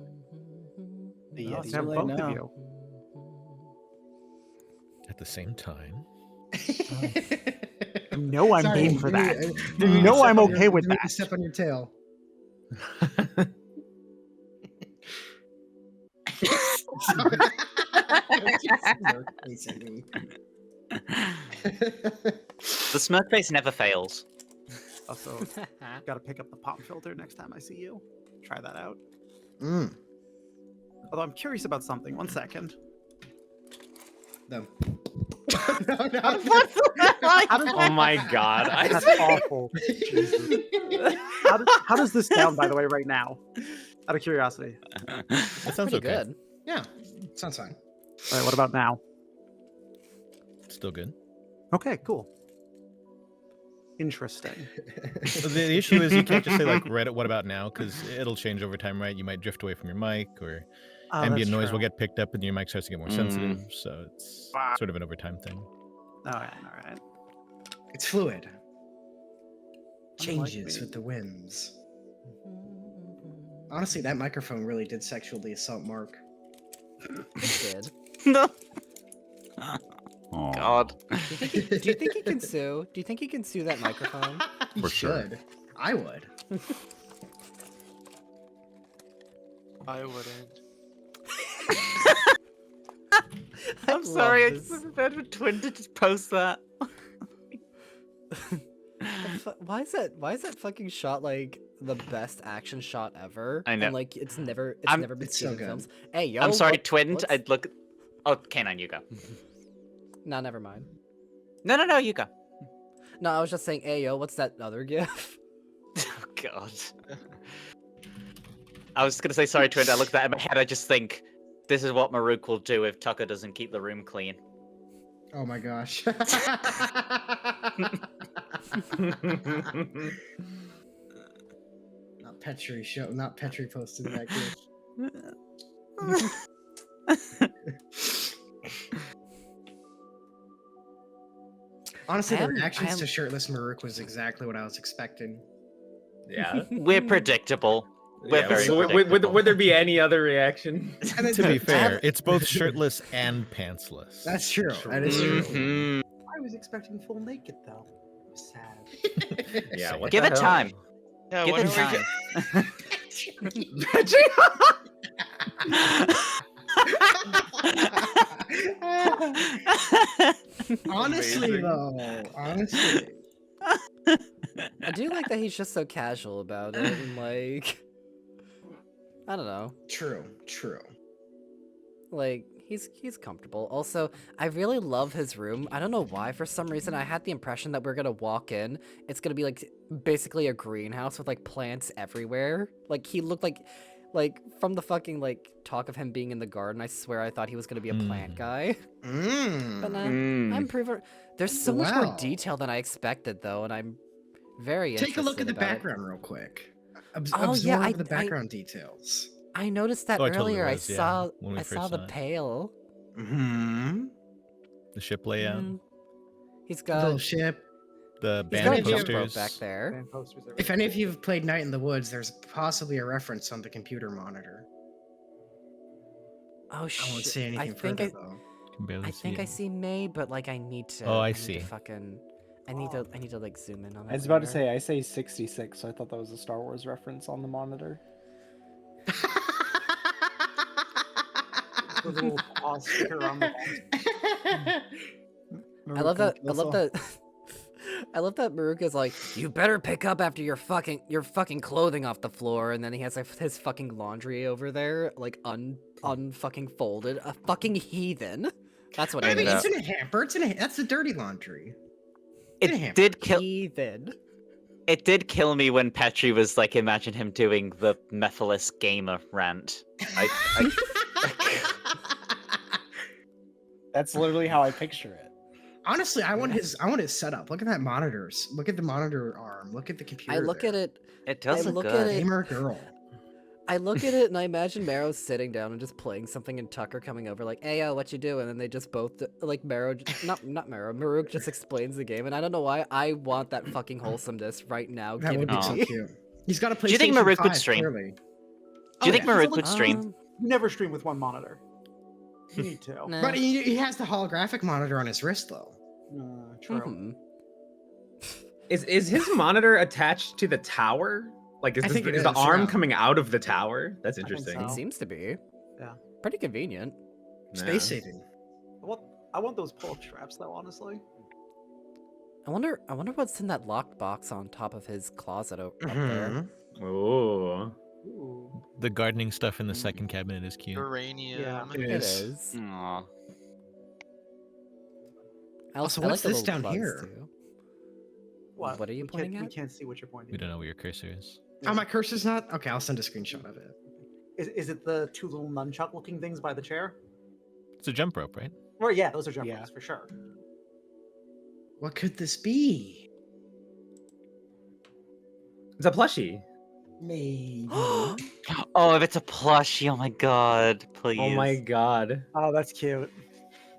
The Let's Yeti's have right both now. of you. At the same time. You know I'm Sorry, game for that. didn't You mean to know step I'm on your- okay with didn't mean to that. Step on your tail. The smirk face never fails. Also, gotta pick up the pop filter next time I see you. Try that out. Mm. Although I'm curious about something. 1 second. No. No. How does, Oh my god. that's awful. Jesus. How does this sound, by the way, right now? Out of curiosity. That sounds Pretty okay. good. Yeah, sounds fine. All right, what about now? Still good. Okay, cool. Interesting. So the issue is you can't just say like Reddit, what about now? Because it'll change over time, right? You might drift away from your mic, or Oh, ambient that's noise true. will get picked up and your mic starts to get more sensitive. So it's sort of an overtime thing. All right. It's fluid. Unlike Changes me. with the winds. Honestly, that microphone really did sexually assault Mark. It did. No. Aw, God. Do you think he can sue? Do you think he can sue that microphone? You For sure. should. I would. I wouldn't. I'm sorry, I love just this. prepared for Twin to just post that. Why is that fucking shot like the best action shot ever? I know. And like it's never I'm- been It's seen so in good. films. Hey yo, I'm sorry, what- Twin. what's- I'd look. Oh, K9, you go. No, never mind. No, you go. No, I was just saying, hey yo, what's that other gif? Oh God. I was gonna say sorry, Twin. I looked at that in my head. I just think this is what Marruk will do if Tucker doesn't keep the room clean. Oh my gosh. Not Petri posted that gif. Honestly, the reactions to shirtless Marruk was exactly what I was expecting. Yeah. We're predictable. We're Yeah, very so predictable. would there be any other reaction? And then To be the- fair, it's both shirtless and pantsless. That's true. That is true. Mhm. I was expecting full naked though. Sad. Yeah. What Give the it hell? time. Yeah, Give when it are we time. Honestly, though, honestly, I do like that he's just so casual about it and like I don't know. true. Like he's comfortable. Also, I really love his room. I don't know why. For some reason, I had the impression that we're gonna walk in. It's gonna be like basically a greenhouse with like plants everywhere. Like he looked like from the fucking like talk of him being in the garden. I swear I thought he was gonna be a plant guy. But nah, I'm proven. There's so much more Wow. detail than I expected though, and I'm very Take a look at interested the about it. background real quick. Oh, yeah, Absorb the background details. I noticed that Oh, I totally earlier. was, yeah, when we I first saw the saw it. pail. Mm-hmm. The ship layout, Mm. He's The little got ship. the he's got a band jump rope posters. back there. Fan posters If any of you have played Night in the Woods, there's possibly a reference on the computer monitor. Oh I shit! won't say anything think further though. Can barely I see think I it. see May, but like I need to. Oh, I need to see. fucking. I need to like zoom in on that. I was about to later. say, I say 66, so I thought that was a Star Wars reference on the monitor. With a little pause sticker on the I love that. I love that. I love that Marruk is like, you better pick up after your fucking clothing off the floor, and then he has like, his fucking laundry over there, like unfucking folded. A fucking heathen. That's what I I mean, mean. it's in a hamper. That's the dirty laundry. It's in a It hamper. did kill. Heathen. It did kill me when Petri was like, imagine him doing the Methalus gamer rant. I That's literally how I picture it. Honestly, I want his setup. Look at that monitors. Look at the monitor arm. Look at the computer. I look at it. it does I look look at good. it- Gamer girl. I look at it and I imagine Marrow sitting down and just playing something, and Tucker coming over like, "Hey, yo, what you doing?" And then they just both like Marrow, not Marrow, Marruk just explains the game, and I don't know why I want that fucking wholesomeness right now. That Give would it be to so me. cute. He's got a PlayStation Do you think Marruk would 5, stream? clearly. Do Oh, you think yeah. Marruk would stream? You never stream with one monitor. You need to. Nah. But he has the holographic monitor on his wrist, though. True. Mhm. Is his monitor attached to the tower? Like, I think it is the is, arm yeah. coming out of the tower? That's think interesting. so. It seems to be. Yeah. Pretty convenient. Space saving. I want those pull straps though, honestly. I wonder what's in that locked box on top of his closet up there. Mm-hmm. Ooh. Ooh. The gardening stuff in the second cabinet is cute. Uranium. It It is. is. Aw. Also, I what's the this little down plugs, here? too. What are you We pointing can't- at? We can't see what you're pointing. We don't know where your cursor is. Oh, my cursor's not? Okay, I'll send a screenshot of it. Is it the two little nunchuck looking things by the chair? It's a jump rope, right? Or yeah, those are jump Yeah. ropes for sure. What could this be? It's a plushie. Maybe. Oh, if it's a plushie, oh my god, please. Oh my god. Oh, that's cute.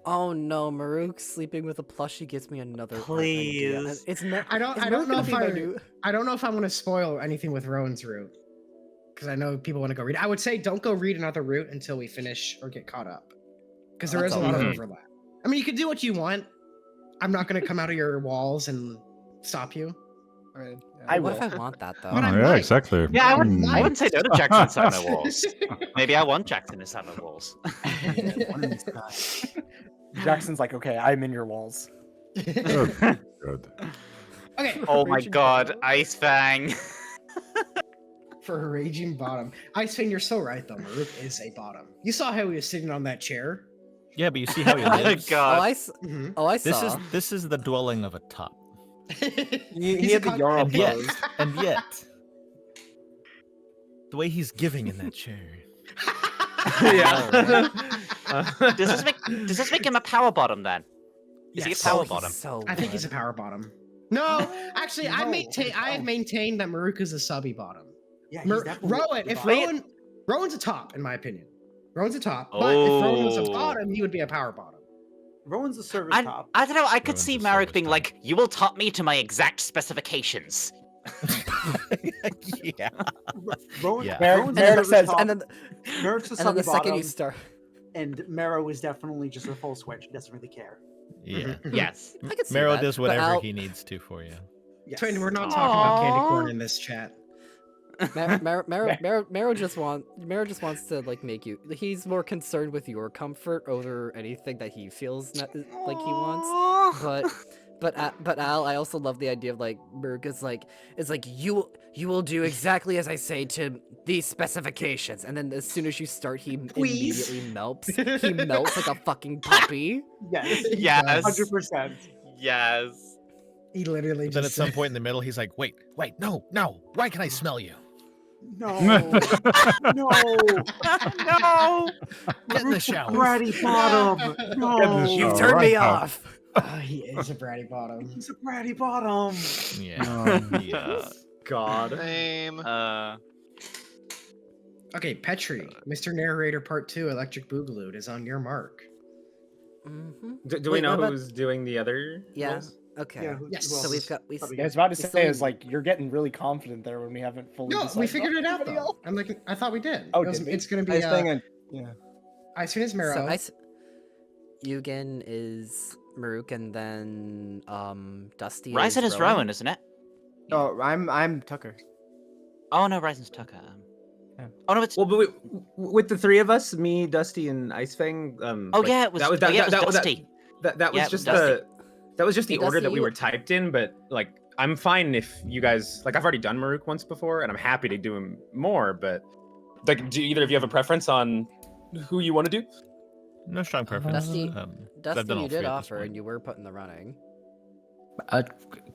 Oh no, Marruk sleeping with a plushie gives me another art idea. Please. It's not. I don't know if I don't know if I'm gonna spoil anything with Rhoun's route, because I know people want to go read. I would say don't go read another route until we finish or get caught up, because there is That's a lot of okay. overlap. I mean, you can do what you want. I'm not going to come out of your walls and stop you. Right, I What will. if I want that though? But I Oh, yeah, might. exactly. Yeah, I Hmm. wouldn't say no to Jackson inside my walls. Maybe I want Jackson inside my walls. Jackson's like, okay, I'm in your walls. Good. Good. Okay. Oh my Raging god, bottom. Ice Fang. For a raging bottom. Ice Fang, you're so right, though. Marruk is a bottom. You saw how he was sitting on that chair. Yeah, but you see how he Oh my lives. Oh, god. I This saw. is the dwelling of a top. He had the Yarl And yet, pose. and yet, the way he's giving in that chair. Yeah. Does this make him a power bottom then? Is he a Yes. power Oh, he's bottom? so I think good. he's a power bottom. No, actually, I No. have maintained that Marruk is a subby bottom. Yeah, he's definitely Rowan, the if bottom. Rowan's a top, in my opinion. Rowan's a top, but if Rowan was a Oh. bottom, he would be a power bottom. Rowan's a service I top. don't know. I could Ruins see the Marruk service being time. like, "You will top me to my exact specifications." Yeah. Rowan, Yeah. Rowan's a Merrick service says, top, and then Merrick's a and then subby the second bottom, you start, and Marrow is definitely just a full switch. He doesn't really care. Yeah. Yes. I could see Marrow that, does but whatever Al- he needs to for you. Yes. Twin, we're not talking about candy Aww. corn in this chat. Marrow just wants to like make you. He's more concerned with your comfort over anything that he feels like he wants. But Al, I also love the idea of like Marruk is like you will do exactly as I say to these specifications, and then as soon as you start, he Please. immediately melts. He melts like a fucking puppy. Yes. Yes. 100%. Yes. He literally But then at just some point in the middle, he's like, wait, no. Why can I smell you? No. No. No. Get in the shower. Bratty bottom. No. You've Oh, turned right me now. off. he is a bratty bottom. He's a bratty bottom. Yeah. Yes. God. Same. Okay, Petri, Mr. Narrator Part 2, Electric Boogaloo is on your mark. Mm-hmm. Do Wait, we know what about- who's doing the other? Yeah. roles? Okay. Yeah, Yes. who So else we've is got probably Yeah, I was good? about to We say, still is like, you're getting really confident there when we haven't fully No, decided we on figured it out anybody though. else. I'm like, I thought we did. Oh, It was- did we? it's gonna be I was saying, yeah. Ice Fang is Marrow. So Yugen is Marruk, and then Dusty. Ryzen is Rhoun. Rhoun, isn't it? Oh, I'm Tucker. Oh no, Ryzen's Tucker. Yeah. Oh no, it's. Well, but with the three of us, me, Dusty, and Icefang. Oh like, yeah, it was. That was oh, yeah, it was Dusty. That Yeah, was it was just Dusty. that was just the Hey, order Dusty, that we you- were typed in. But like, I'm fine if you guys like. I've already done Marruk once before, and I'm happy to do him more. But like, do either of you have a preference on who you want to do? No strong preference. Dusty, I've Dusty, done all you three did at this offer, point. and you were put in the running.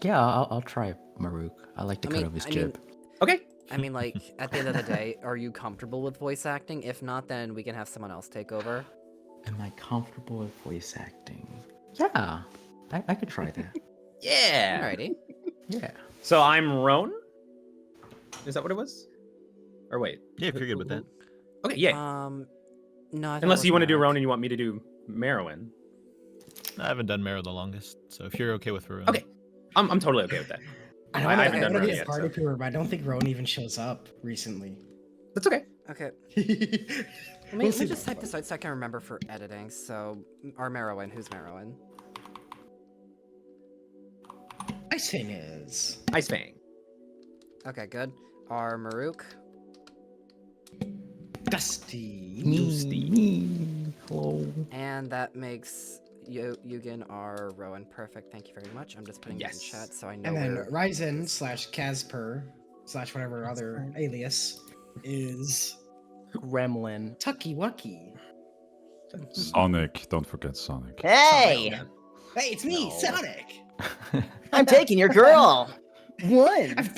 Yeah, I'll try Marruk. I like the cut of his jib. Okay. I mean, like, at the end of the day, are you comfortable with voice acting? If not, then we can have someone else take over. Am I comfortable with voice acting? Yeah, I could try that. Yeah. Alrighty. Yeah. So I'm Rhoun. Is that what it was? Or wait. Yeah, if you're good with that. Okay. Yeah. No. I thought it Unless was you want to do Marruk. Rhoun and you want me to do Marrowyn. I haven't done Marrow the longest, so if you're okay with Rhoun. Okay. I'm totally okay with that. I I haven't done want to Rowan be a yet, party so- pooper, but I don't think Rowan even shows up recently. That's okay. Okay. We'll Let me see just about type this out so I can remember for editing. So, our Marrowyn. Who's Marrowyn? Ice Fang is. Icefang. Okay, good. Our Marruk. Dusty. Me. Hello. And that makes Yugen our Rhoun. Perfect. Thank you very much. I'm just putting it in Yes. Uh, chat so I know And then where. Ryzen / Casper / whatever other alias is Gremlin. Tucky Wucky. Sonic. Don't forget Sonic. Hey! Hey, it's me, No. Sonic. I'm taking your girl! One!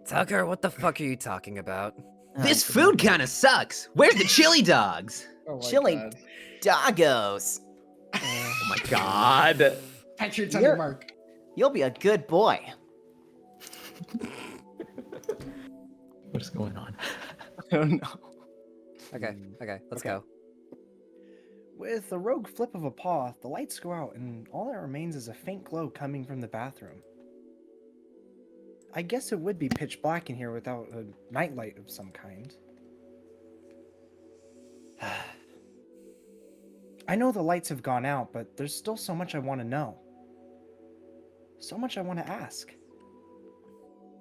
Tucker, what the fuck are you talking about? This food kind of sucks. Where's the chili dogs? Oh my Chili God. doggos! Oh my god. Patrick's on your mark. You'll be a good boy. What's going on? I don't know. Okay, let's go. With a rogue flip of a paw, the lights go out, and all that remains is a faint glow coming from the bathroom. I guess it would be pitch black in here without a nightlight of some kind. I know the lights have gone out, but there's still so much I want to know. So much I want to ask.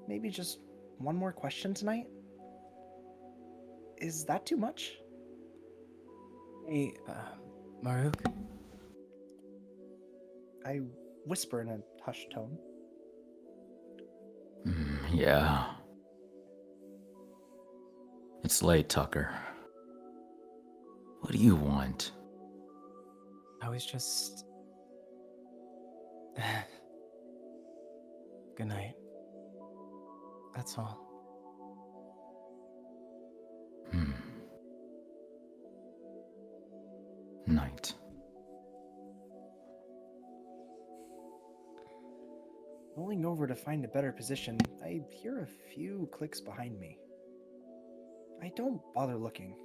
Maybe just one more question tonight? Is that too much? Hey, Marruk? I whisper in a hushed tone. Yeah. It's late, Tucker. What do you want? I was just... Good night. That's all. Night. Rolling over to find a better position, I hear a few clicks behind me. I don't bother looking.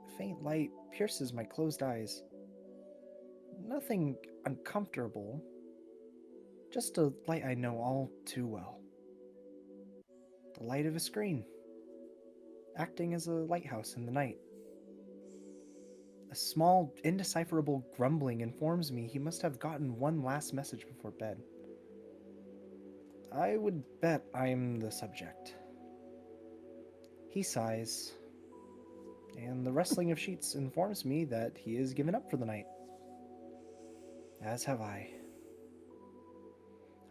A faint light pierces my closed eyes. Nothing uncomfortable, just a light I know all too well. The light of a screen, acting as a lighthouse in the night. A small, indecipherable grumbling informs me he must have gotten one last message before bed. I would bet I'm the subject. He sighs, and the rustling of sheets informs me that he has given up for the night. As have I.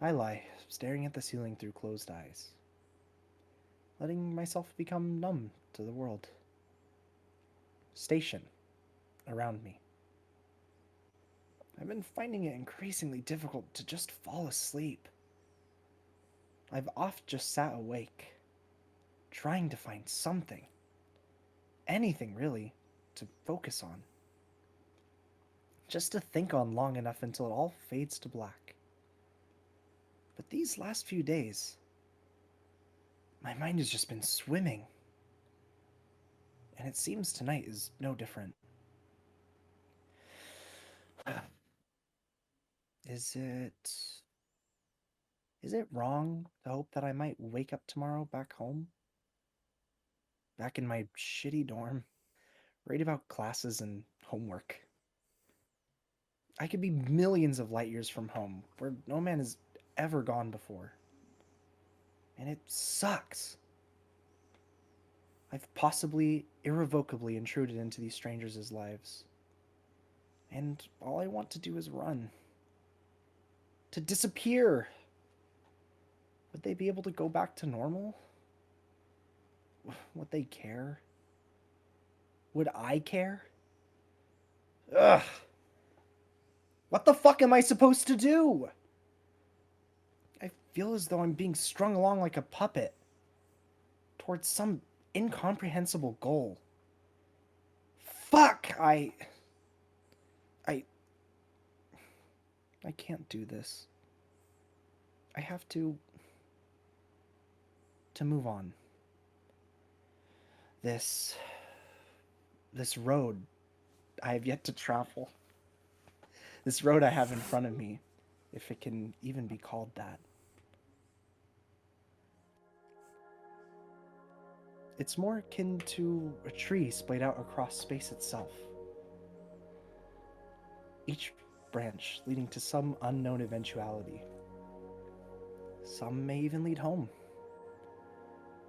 I lie, staring at the ceiling through closed eyes, letting myself become numb to the world. Station around me. I've been finding it increasingly difficult to just fall asleep. I've oft just sat awake, trying to find something, anything really, to focus on. Just to think on long enough until it all fades to black. But these last few days, my mind has just been swimming. And it seems tonight is no different. Is it wrong to hope that I might wake up tomorrow back home? Back in my shitty dorm, worried about classes and homework. I could be millions of light years from home, where no man has ever gone before. And it sucks. I've possibly, irrevocably intruded into these strangers' lives. And all I want to do is run. To disappear. Would they be able to go back to normal? Would they care? Would I care? Ugh. What the fuck am I supposed to do? I feel as though I'm being strung along like a puppet towards some incomprehensible goal. Fuck! I can't do this. I have to move on. This road I have yet to travel. This road I have in front of me, if it can even be called that. It's more akin to a tree splayed out across space itself. Each branch leading to some unknown eventuality. Some may even lead home.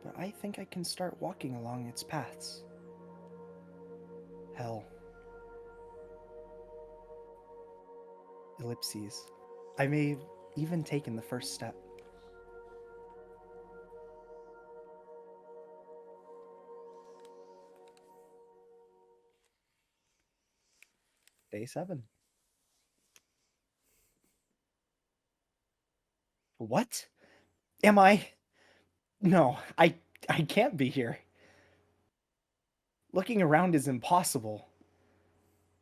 But I think I can start walking along its paths. Hell. Ellipses. I may have even taken the first step. Day 7. What? Am I? No, I can't be here. Looking around is impossible.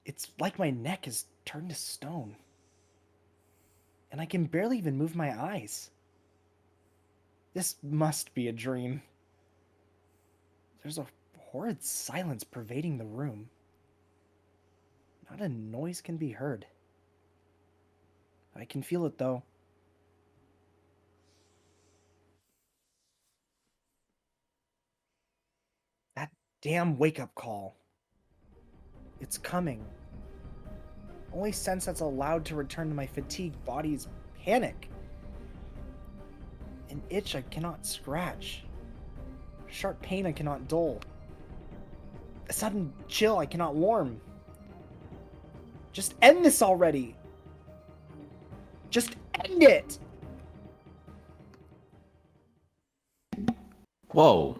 It's like my neck is turned to stone. And I can barely even move my eyes. This must be a dream. There's a horrid silence pervading the room. Not a noise can be heard. I can feel it though. That damn wake-up call. It's coming. Only sense that's allowed to return to my fatigued body is panic. An itch I cannot scratch. Sharp pain I cannot dull. A sudden chill I cannot warm. Just end this already. Just end it. Whoa.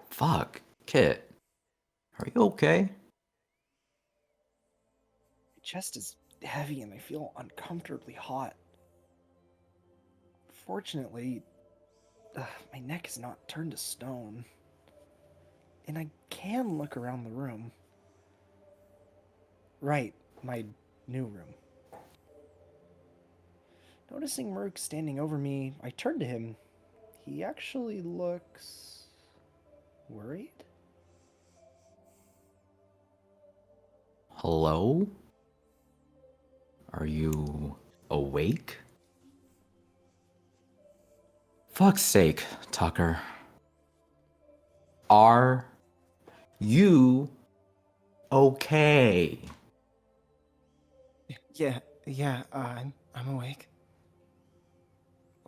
Fuck, Kit. Are you okay? My chest is heavy and I feel uncomfortably hot. Fortunately, my neck is not turned to stone. And I can look around the room. Right, my new room. Noticing Marruk standing over me, I turn to him. He actually looks worried. Hello? Are you awake? Fuck's sake, Tucker. Are you okay? Yeah, I'm awake.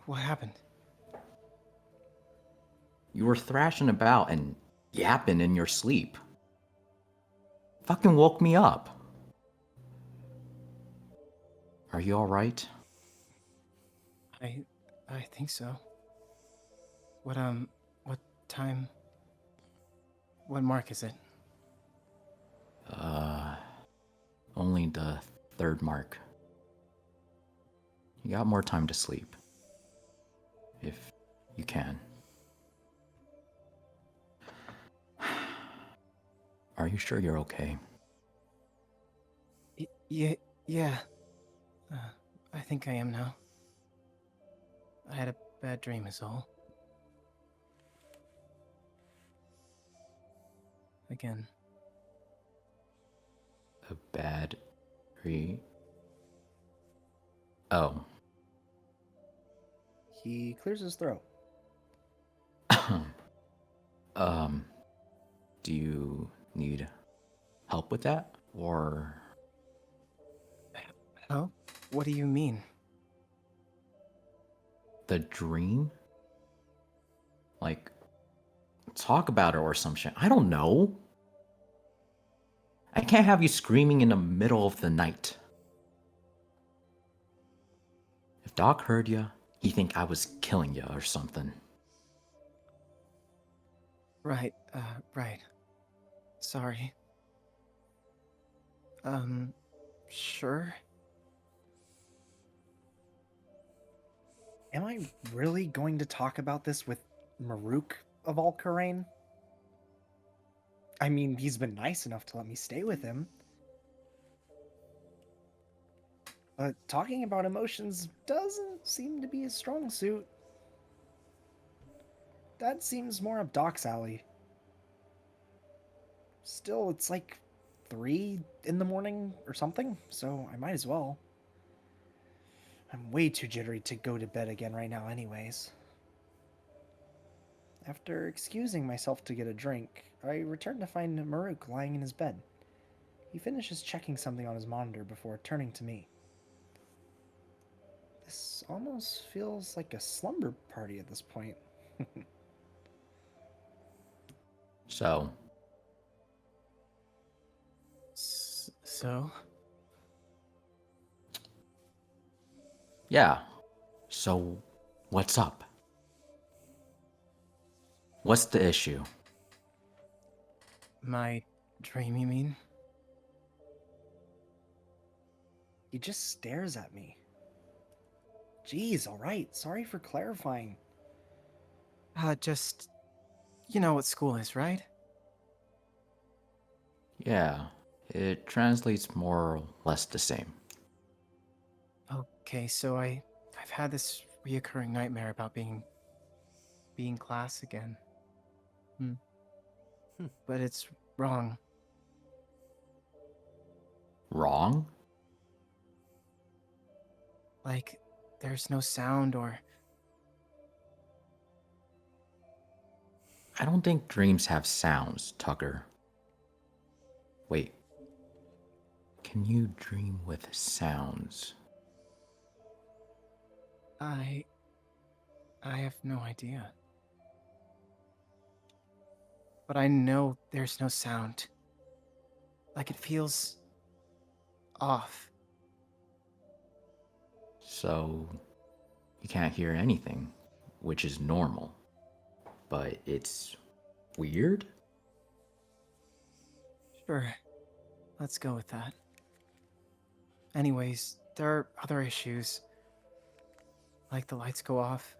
What happened? You were thrashing about and yapping in your sleep. Fucking woke me up. Are you alright? I think so. What time? What mark is it? Only the third mark. You got more time to sleep. If you can. Are you sure you're okay? Yeah. I think I am now. I had a bad dream is all. Again. A bad dream? Oh. He clears his throat. Do you need help with that? Or... Help? What do you mean? The dream? Like, talk about it or some shit. I don't know. I can't have you screaming in the middle of the night. If Doc heard you, he'd think I was killing you or something. Right, right. Sorry. Sure? Am I really going to talk about this with Marruk of all Karain? I mean, he's been nice enough to let me stay with him. But talking about emotions doesn't seem to be his strong suit. That seems more up Doc's alley. Still, it's like 3 in the morning or something, so I might as well. I'm way too jittery to go to bed again right now anyways. After excusing myself to get a drink, I return to find Marruk lying in his bed. He finishes checking something on his monitor before turning to me. This almost feels like a slumber party at this point. So, So? yeah. So, what's up? What's the issue? My dream, you mean? He just stares at me. Geez, alright, sorry for clarifying. Just... You know what school is, right? Yeah, it translates more or less the same. Okay, so I've had this reoccurring nightmare about being class again. But it's wrong. Wrong? Like, there's no sound or... I don't think dreams have sounds, Tucker. Wait. Can you dream with sounds? I have no idea. But I know there's no sound. Like it feels off. So, you can't hear anything, which is normal. But it's weird? Sure. Let's go with that. Anyways, there are other issues. Like the lights go off.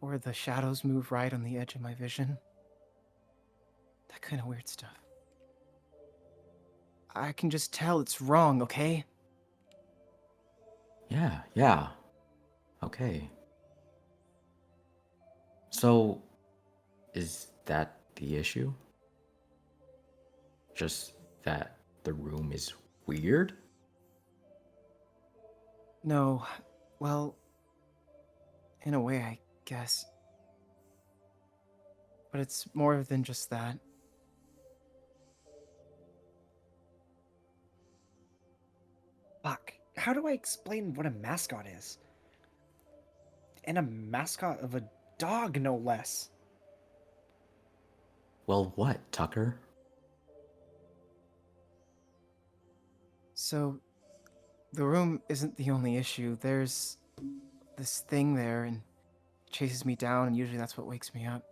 Or the shadows move right on the edge of my vision. That kind of weird stuff. I can just tell it's wrong, okay? Yeah. Okay. So, is that the issue? Just that the room is weird? No, well, in a way, I guess. But it's more than just that. Fuck. How do I explain what a mascot is? And a mascot of a dog, no less. Well, what, Tucker? So, the room isn't the only issue. There's this thing there, and it chases me down, and usually that's what wakes me up.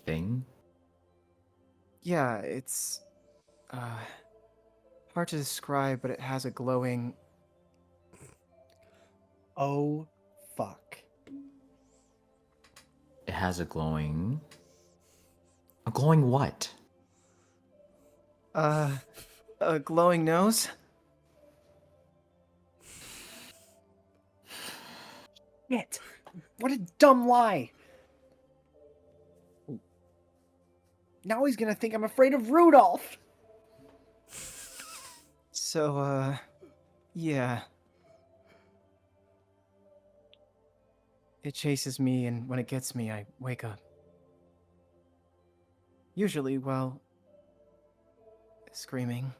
Thing? Yeah, it's hard to describe, but it has a glowing. Oh, fuck. It has a glowing. A glowing what? A glowing nose? Shit! What a dumb lie! Now he's gonna think I'm afraid of Rudolph! So, yeah. It chases me, and when it gets me, I wake up. Usually while screaming.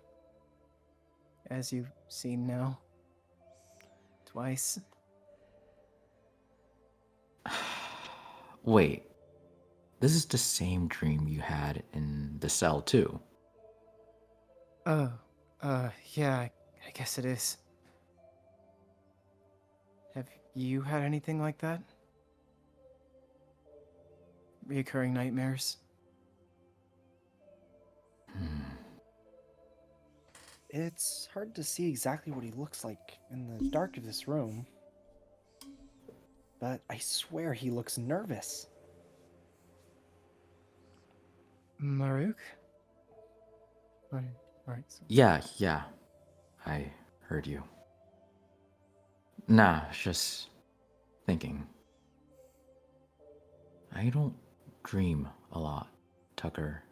As you've seen now. Twice. Wait. This is the same dream you had in the cell, too. Oh, yeah, I guess it is. Have you had anything like that? Reoccurring nightmares? It's hard to see exactly what he looks like in the dark of this room. But I swear he looks nervous. Marruk? Right. Yeah. I heard you. Nah, just thinking. I don't dream a lot, Tucker.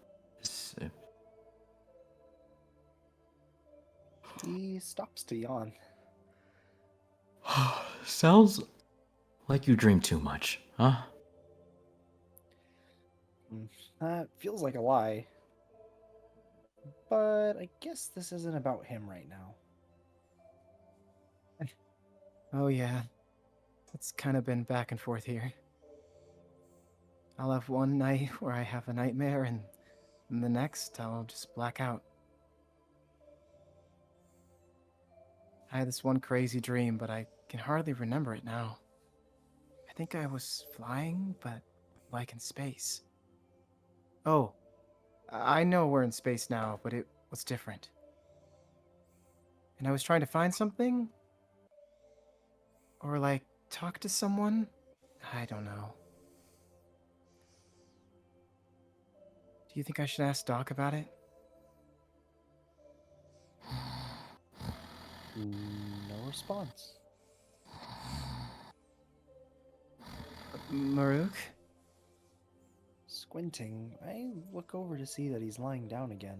He stops to yawn. Sounds like you dream too much, huh? That feels like a lie. But I guess this isn't about him right now. Oh yeah. It's kind of been back and forth here. I'll have one night where I have a nightmare, and the next I'll just black out. I had this one crazy dream, but I can hardly remember it now. I think I was flying, but like in space. Oh, I know we're in space now, but it was different. And I was trying to find something? Or like talk to someone? I don't know. Do you think I should ask Doc about it? No response. Marruk? Squinting, I look over to see that he's lying down again.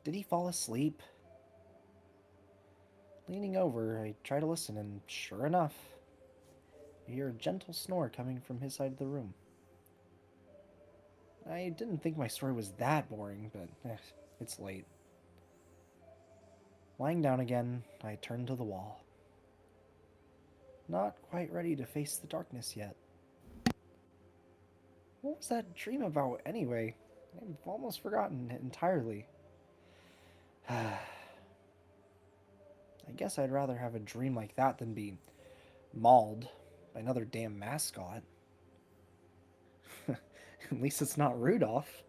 Did he fall asleep? Leaning over, I try to listen, and sure enough, I hear a gentle snore coming from his side of the room. I didn't think my story was that boring, but it's late. Lying down again, I turned to the wall. Not quite ready to face the darkness yet. What was that dream about anyway? I've almost forgotten it entirely. I guess I'd rather have a dream like that than be mauled by another damn mascot. At least it's not Rudolph.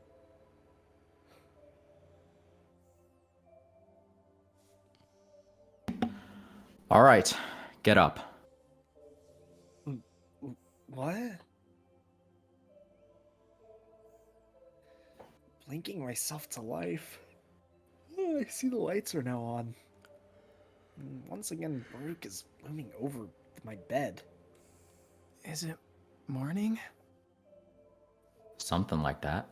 All right, get up. What? Blinking myself to life. I see the lights are now on. Once again, Marruk is looming over my bed. Is it morning? Something like that.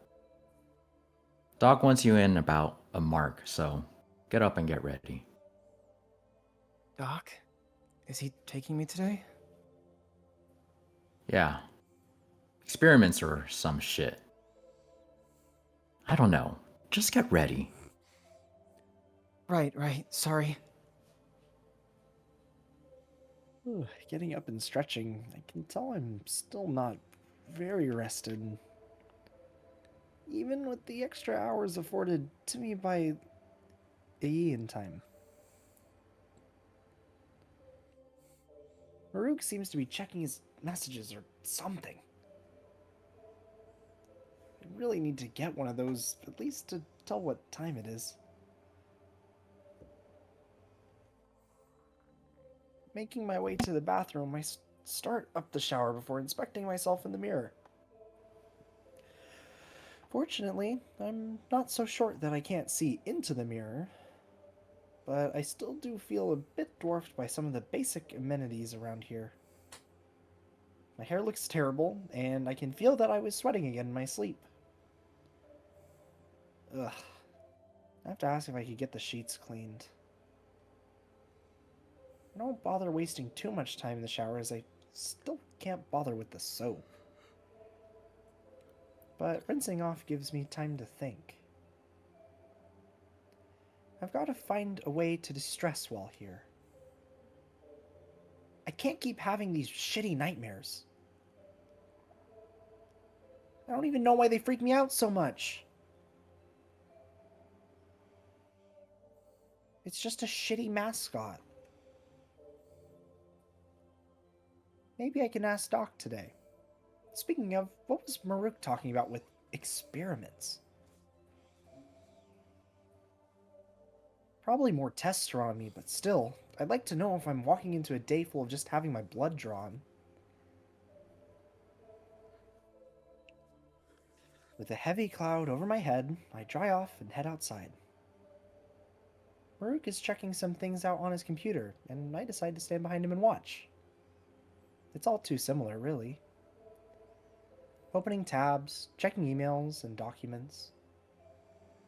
Doc wants you in about a mark, so get up and get ready. Doc? Is he taking me today? Yeah. Experiments or some shit. I don't know. Just get ready. Right. Sorry. Getting up and stretching, I can tell I'm still not very rested. Even with the extra hours afforded to me by AE in time. Marruk seems to be checking his messages or something. I really need to get one of those, at least to tell what time it is. Making my way to the bathroom, I start up the shower before inspecting myself in the mirror. Fortunately, I'm not so short that I can't see into the mirror, but I still do feel a bit dwarfed by some of the basic amenities around here. My hair looks terrible, and I can feel that I was sweating again in my sleep. Ugh. I have to ask if I could get the sheets cleaned. I don't bother wasting too much time in the shower as I still can't bother with the soap. But rinsing off gives me time to think. I've got to find a way to distress while here. I can't keep having these shitty nightmares. I don't even know why they freak me out so much. It's just a shitty mascot. Maybe I can ask Doc today. Speaking of, what was Marruk talking about with experiments? Probably more tests are on me, but still, I'd like to know if I'm walking into a day full of just having my blood drawn. With a heavy cloud over my head, I dry off and head outside. Marruk is checking some things out on his computer, and I decide to stand behind him and watch. It's all too similar, really. Opening tabs, checking emails and documents.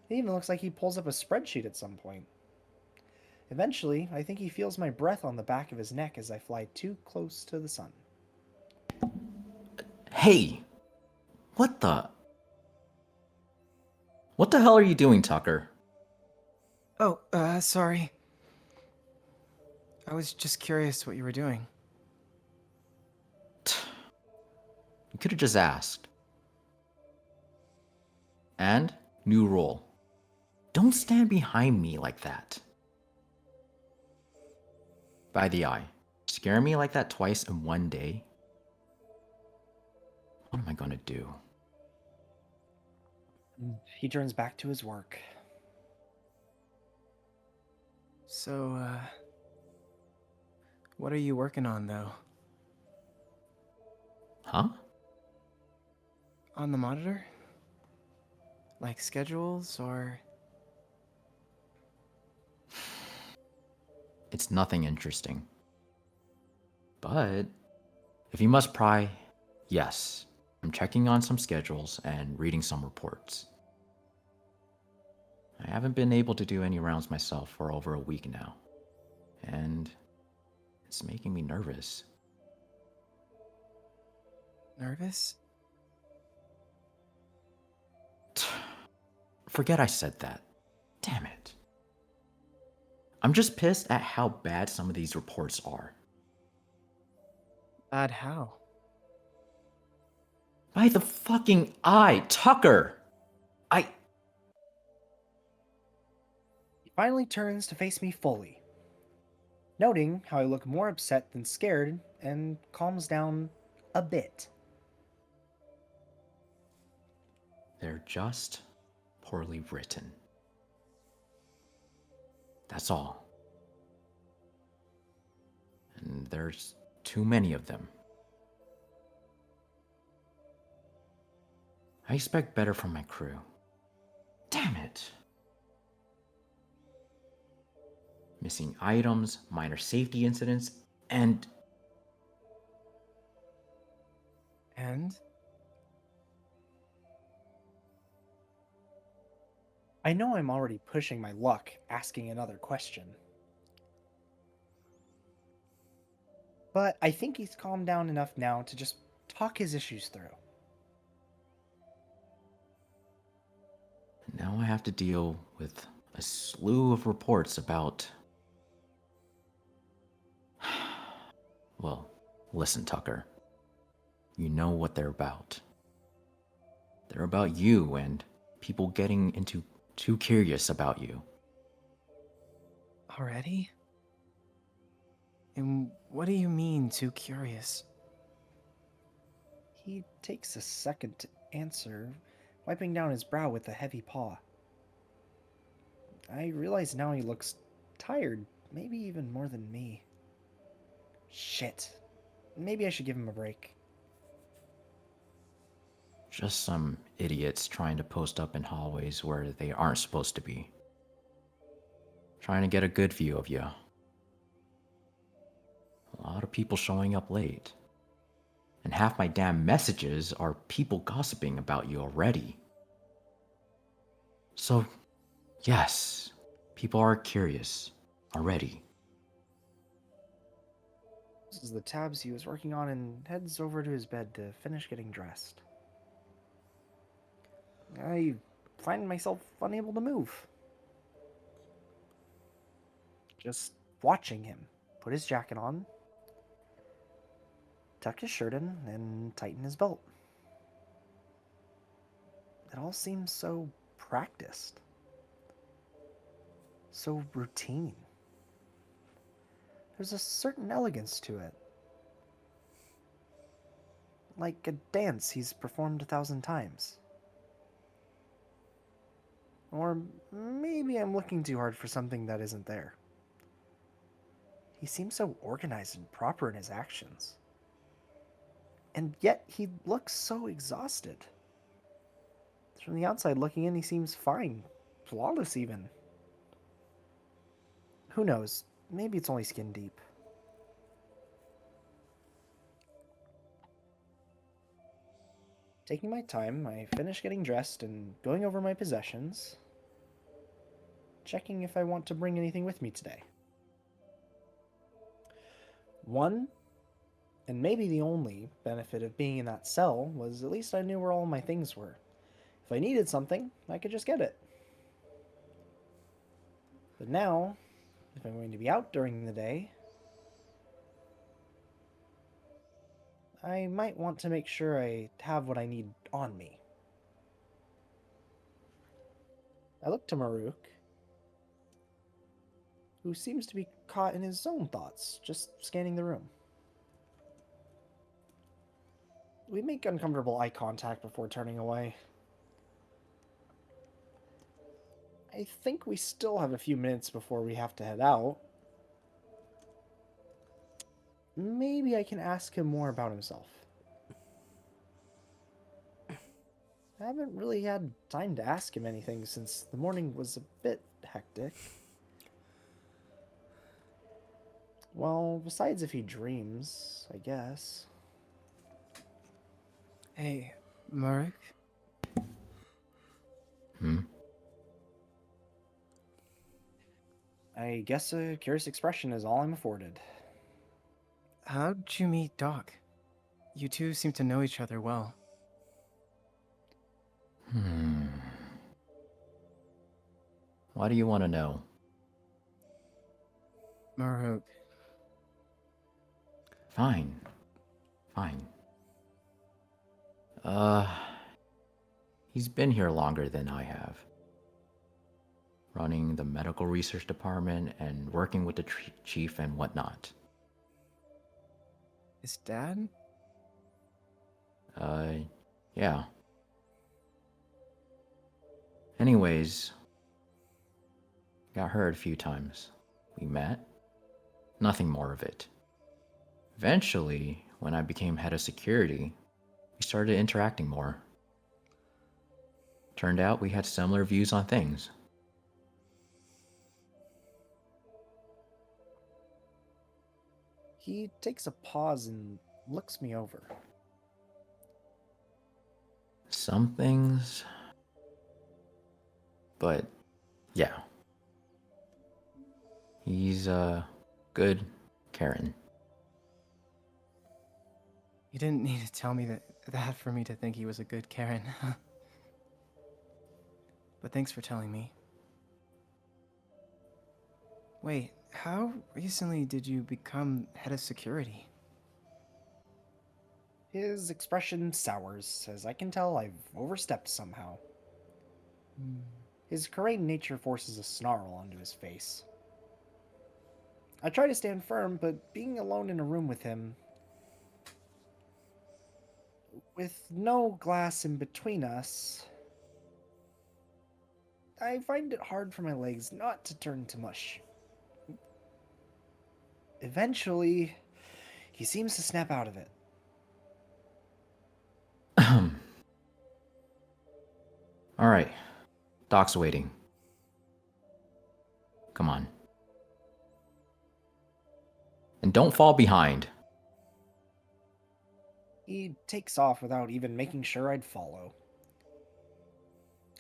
It even looks like he pulls up a spreadsheet at some point. Eventually, I think he feels my breath on the back of his neck as I fly too close to the sun. Hey! What the hell are you doing, Tucker? Oh, sorry. I was just curious what you were doing. You could have just asked. And, new rule. Don't stand behind me like that. By the eye, scare me like that twice in one day? What am I gonna do? He turns back to his work. So, what are you working on, though? Huh? On the monitor? Like schedules, or...? It's nothing interesting. But, if you must pry, yes. I'm checking on some schedules and reading some reports. I haven't been able to do any rounds myself for over a week now. And it's making me nervous. Nervous? forget I said that. Damn it. I'm just pissed at how bad some of these reports are. Bad how? By the fucking eye, Tucker! He finally turns to face me fully, noting how I look more upset than scared, and calms down a bit. They're just poorly written. That's all. And there's too many of them. I expect better from my crew. Damn it. Missing items, minor safety incidents, and... And? I know I'm already pushing my luck asking another question, but I think he's calmed down enough now to just talk his issues through. Now I have to deal with a slew of reports about... Well, listen, Tucker. You know what they're about. They're about you and people getting too curious about you. Already? And what do you mean, too curious? He takes a second to answer, wiping down his brow with a heavy paw. I realize now he looks tired, maybe even more than me. Shit. Maybe I should give him a break. Just some idiots trying to post up in hallways where they aren't supposed to be. Trying to get a good view of you. A lot of people showing up late. And half my damn messages are people gossiping about you already. So, yes, people are curious already. This is the tabs he was working on and heads over to his bed to finish getting dressed. I find myself unable to move. Just watching him put his jacket on, tuck his shirt in, and tighten his belt. It all seems so practiced, so routine. There's a certain elegance to it. Like a dance he's performed 1,000 times. Or maybe I'm looking too hard for something that isn't there. He seems so organized and proper in his actions. And yet he looks so exhausted. From the outside looking in, he seems fine. Flawless even. Who knows? Maybe it's only skin deep. Taking my time, I finish getting dressed and going over my possessions, checking if I want to bring anything with me today. One, and maybe the only, benefit of being in that cell was at least I knew where all my things were. If I needed something, I could just get it. But now, if I'm going to be out during the day, I might want to make sure I have what I need on me. I look to Marruk, who seems to be caught in his own thoughts, just scanning the room. We make uncomfortable eye contact before turning away. I think we still have a few minutes before we have to head out. Maybe I can ask him more about himself. I haven't really had time to ask him anything since the morning was a bit hectic. Well, besides if he dreams, I guess. Hey, Marruk? I guess a curious expression is all I'm afforded. How'd you meet Doc? You two seem to know each other well. Why do you want to know? Marruk. Fine. Fine. He's been here longer than I have. Running the medical research department and working with the chief and whatnot. His dad? Yeah. Anyways, got hurt a few times. We met. Nothing more of it. Eventually, when I became head of security, we started interacting more. Turned out we had similar views on things. He takes a pause and looks me over. Some things. But, yeah. He's, good Karen. You didn't need to tell me that for me to think he was a good Karen. But thanks for telling me. Wait, how recently did you become head of security? His expression sours, as I can tell I've overstepped somehow. His Karain nature forces a snarl onto his face. I try to stand firm, but being alone in a room with him, with no glass in between us, I find it hard for my legs not to turn to mush. Eventually, he seems to snap out of it. All right. Doc's waiting. Come on. And don't fall behind. He takes off without even making sure I'd follow.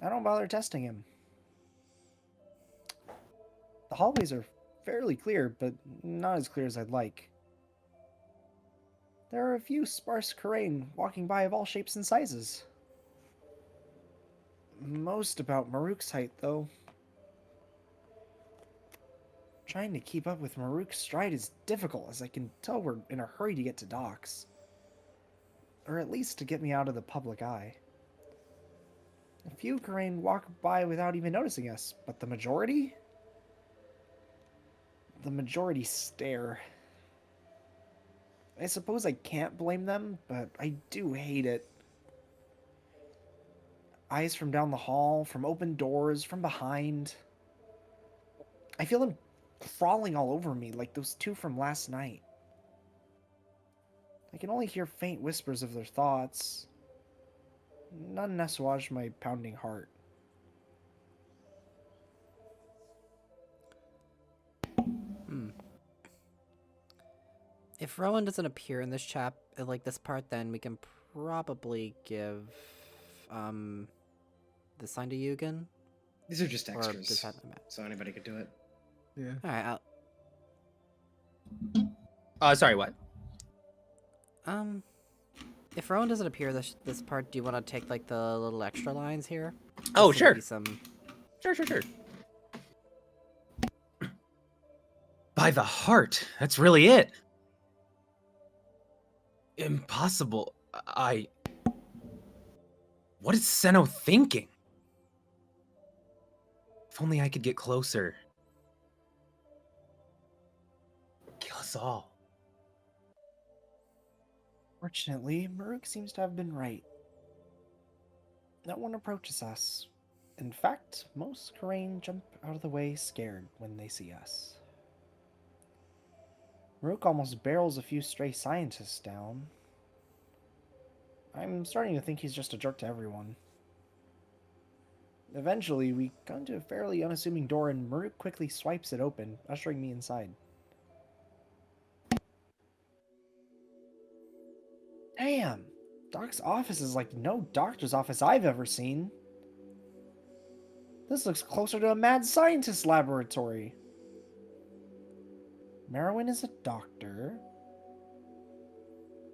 I don't bother testing him. The hallways are fairly clear, but not as clear as I'd like. There are a few sparse Karain walking by of all shapes and sizes. Most about Marruk's height, though. Trying to keep up with Marruk's stride is difficult, as I can tell we're in a hurry to get to docks. Or at least to get me out of the public eye. A few Karain walk by without even noticing us, but the majority? The majority stare. I suppose I can't blame them, but I do hate it. Eyes from down the hall, from open doors, from behind. I feel them crawling all over me like those two from last night. I can only hear faint whispers of their thoughts. None assuage my pounding heart. If Rhoun doesn't appear in this like this part, then we can probably give the sign to Yugen. These are just Or extras, does that matter? so anybody could do it. Yeah. All right. Sorry, what? If Rhoun doesn't appear this part, do you want to take like the little extra lines here? Oh, Just so sure. maybe some. Sure. By the heart. That's really it. Impossible. What is Senno thinking? If only I could get closer. Kill us all. Fortunately, Marruk seems to have been right. No one approaches us. In fact, most Karain jump out of the way scared when they see us. Marruk almost barrels a few stray scientists down. I'm starting to think he's just a jerk to everyone. Eventually, we come to a fairly unassuming door and Marruk quickly swipes it open, ushering me inside. Damn! Doc's office is like no doctor's office I've ever seen. This looks closer to a mad scientist laboratory. Marrowyn is a doctor.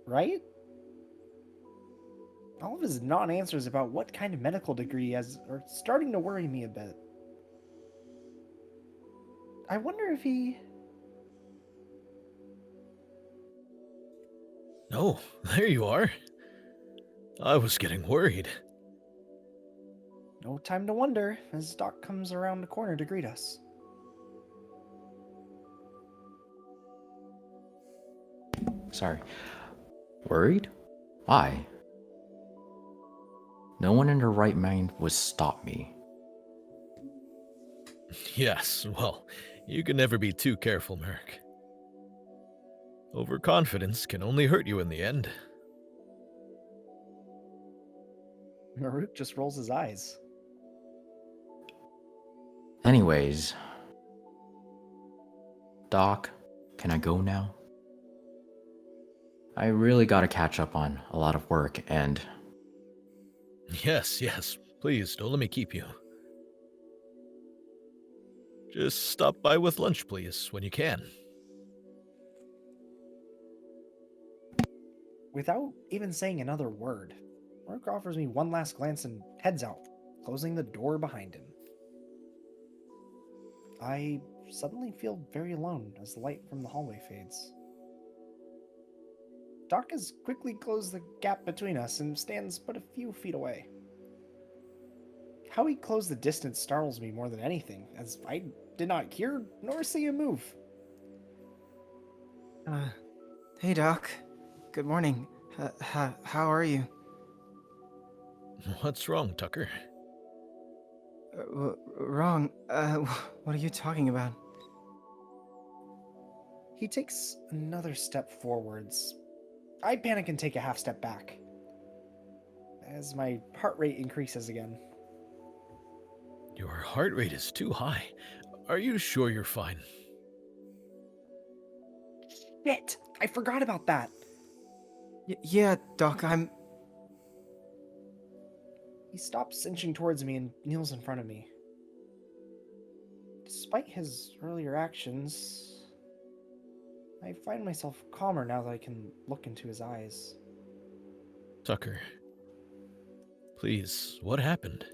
Right? All of his non-answers about what kind of medical degree he has are starting to worry me a bit. I wonder if he... Oh, there you are. I was getting worried. No time to wonder as Doc comes around the corner to greet us. Sorry. Worried? Why? No one in their right mind would stop me. Yes, well, you can never be too careful, Marruk. Overconfidence can only hurt you in the end. Marruk just rolls his eyes. Anyways, Doc, can I go now? I really gotta catch up on a lot of work and... Yes, please, don't let me keep you. Just stop by with lunch, please, when you can. Without even saying another word, Marruk offers me one last glance and heads out, closing the door behind him. I suddenly feel very alone as the light from the hallway fades. Doc has quickly closed the gap between us and stands but a few feet away. How he closed the distance startles me more than anything, as I did not hear nor see him move. Hey, Doc. Good morning. How are you? What's wrong, Tucker? Wrong. What are you talking about? He takes another step forwards. I panic and take a half step back, as my heart rate increases again. Your heart rate is too high. Are you sure you're fine? Shit! I forgot about that! Yeah, Doc, I'm... He stops inching towards me and kneels in front of me. Despite his earlier actions, I find myself calmer now that I can look into his eyes. Tucker, please, what happened?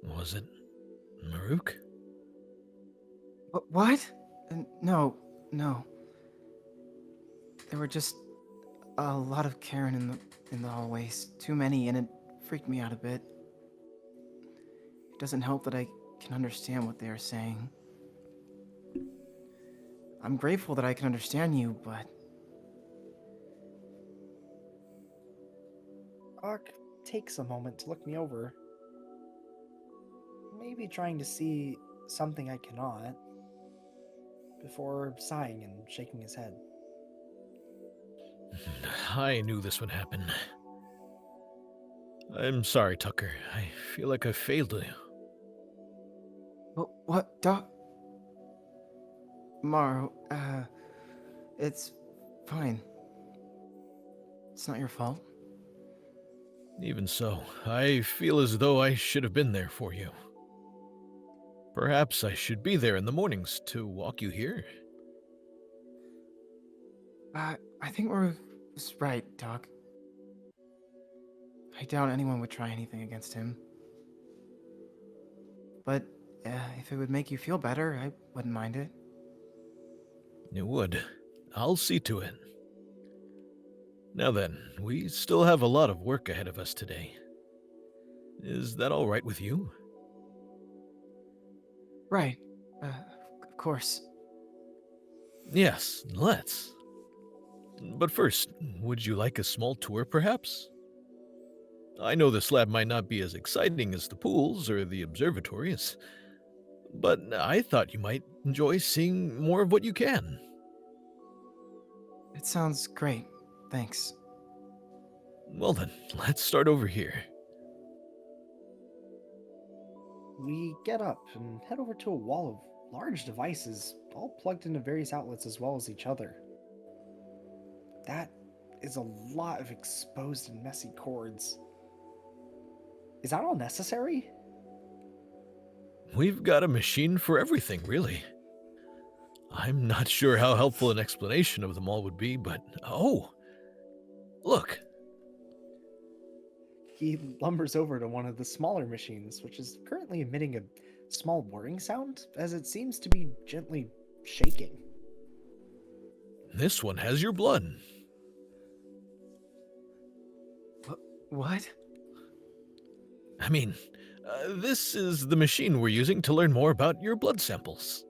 Was it Marruk? What? No. There were just a lot of Karen in the hallways. Too many, and it freaked me out a bit. It doesn't help that I can understand what they are saying. I'm grateful that I can understand you, but... Doc takes a moment to look me over. Maybe trying to see something I cannot, before sighing and shaking his head. I knew this would happen. I'm sorry, Tucker. I feel like I failed you. What, Doc? Morrow, it's fine. It's not your fault. Even so, I feel as though I should have been there for you. Perhaps I should be there in the mornings to walk you here. I think Marruk was right, Doc. I doubt anyone would try anything against him. But if it would make you feel better, I wouldn't mind it. It would. I'll see to it. Now then, we still have a lot of work ahead of us today. Is that all right with you? Right. Of course. Yes, let's. But first, would you like a small tour, perhaps? I know this lab might not be as exciting as the pools or the observatories, but I thought you might enjoy seeing more of what you can. It sounds great. Thanks. Well then, let's start over here. We get up and head over to a wall of large devices, all plugged into various outlets as well as each other. That is a lot of exposed and messy cords. Is that all necessary? We've got a machine for everything, really. I'm not sure how helpful an explanation of them all would be, but oh! Look! He lumbers over to one of the smaller machines, which is currently emitting a small whirring sound, as it seems to be gently shaking. This one has your blood. What? I mean, this is the machine we're using to learn more about your blood samples.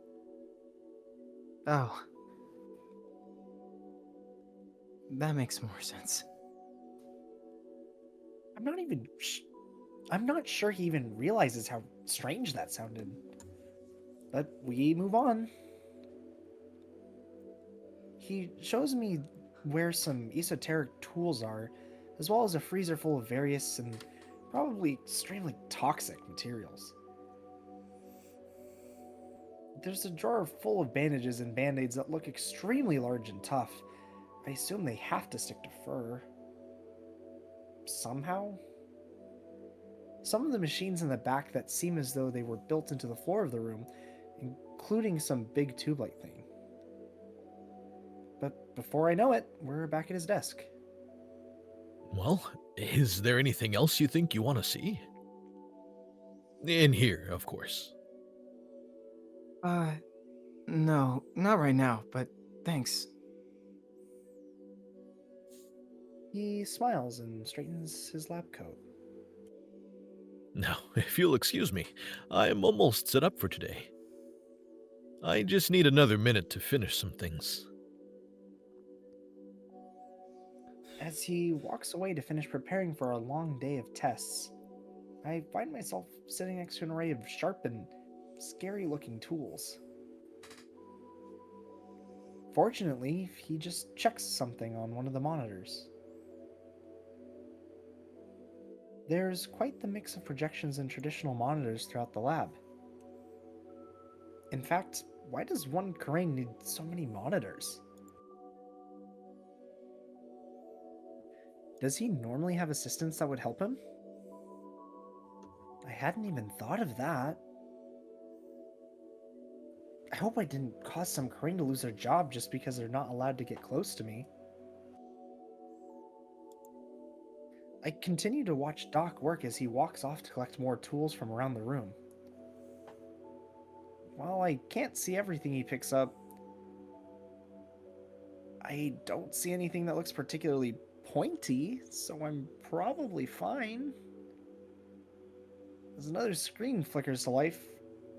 Oh. That makes more sense. I'm not sure he even realizes how strange that sounded. But we move on. He shows me where some esoteric tools are, as well as a freezer full of various and probably extremely toxic materials. There's a drawer full of bandages and band-aids that look extremely large and tough. I assume they have to stick to fur. Somehow? Some of the machines in the back that seem as though they were built into the floor of the room, including some big tube-like thing. But before I know it, we're back at his desk. Well, is there anything else you think you want to see? In here, of course. No, not right now, but thanks. He smiles and straightens his lab coat. Now, if you'll excuse me, I am almost set up for today. I just need another minute to finish some things. As he walks away to finish preparing for a long day of tests, I find myself sitting next to an array of sharp and scary-looking tools. Fortunately, he just checks something on one of the monitors. There's quite the mix of projections and traditional monitors throughout the lab. In fact, why does one Crane need so many monitors? Does he normally have assistants that would help him? I hadn't even thought of that. I hope I didn't cause some Crane to lose their job just because they're not allowed to get close to me. I continue to watch Doc work as he walks off to collect more tools from around the room. While I can't see everything he picks up, I don't see anything that looks particularly pointy, so I'm probably fine. As another screen flickers to life,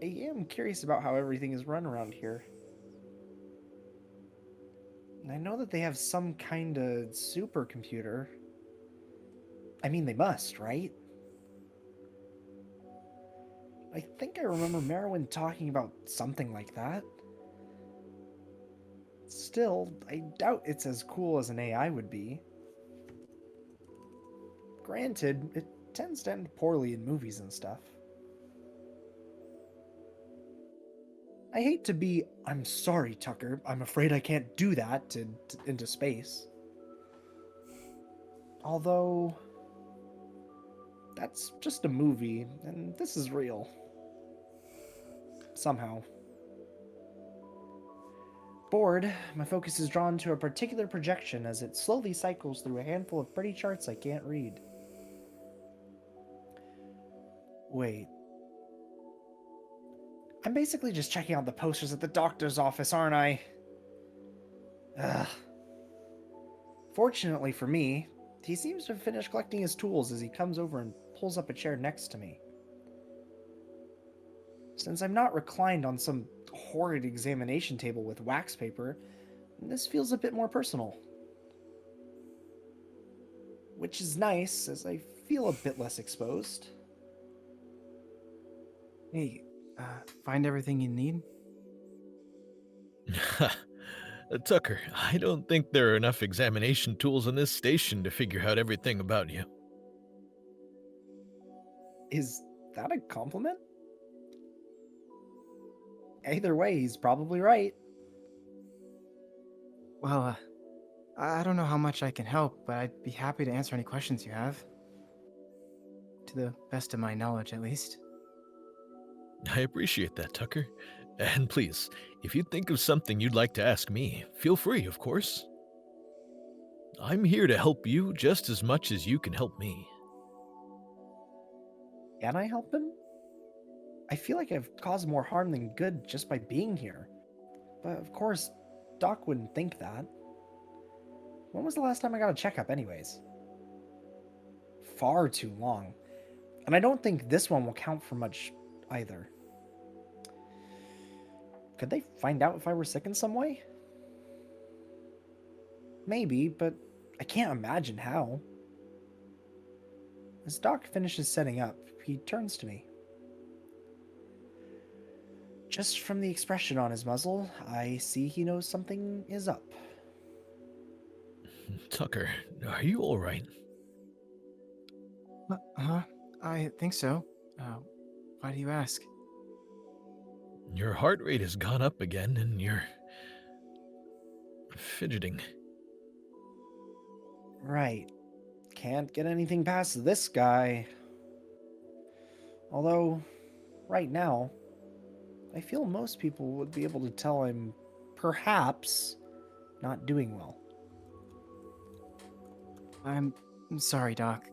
I am curious about how everything is run around here. I know that they have some kind of supercomputer. I mean, they must, right? I think I remember Marrowyn talking about something like that. Still, I doubt it's as cool as an AI would be. Granted, it tends to end poorly in movies and stuff. I hate to be, I'm sorry, Tucker, I'm afraid I can't do that into space. Although, that's just a movie, and this is real. Somehow. Bored, my focus is drawn to a particular projection as it slowly cycles through a handful of pretty charts I can't read. Wait. I'm basically just checking out the posters at the doctor's office, aren't I? Ugh. Fortunately for me, he seems to have finished collecting his tools as he comes over and pulls up a chair next to me. Since I'm not reclined on some horrid examination table with wax paper, this feels a bit more personal. Which is nice, as I feel a bit less exposed. Hey, find everything you need? Tucker, I don't think there are enough examination tools on this station to figure out everything about you. Is that a compliment? Either way, he's probably right. Well, I don't know how much I can help, but I'd be happy to answer any questions you have. To the best of my knowledge, at least. I appreciate that, Tucker. And please, if you think of something you'd like to ask me, feel free, of course. I'm here to help you just as much as you can help me. Can I help him? I feel like I've caused more harm than good just by being here. But of course, Doc wouldn't think that. When was the last time I got a checkup, anyways? Far too long. And I don't think this one will count for much either. Could they find out if I were sick in some way? Maybe, but I can't imagine how. As Doc finishes setting up, he turns to me. Just from the expression on his muzzle, I see he knows something is up. Tucker, are you all right? I think so. Why do you ask? Your heart rate has gone up again, and you're fidgeting. Right. Can't get anything past this guy. Although, right now, I feel most people would be able to tell I'm perhaps not doing well. I'm sorry, Doc.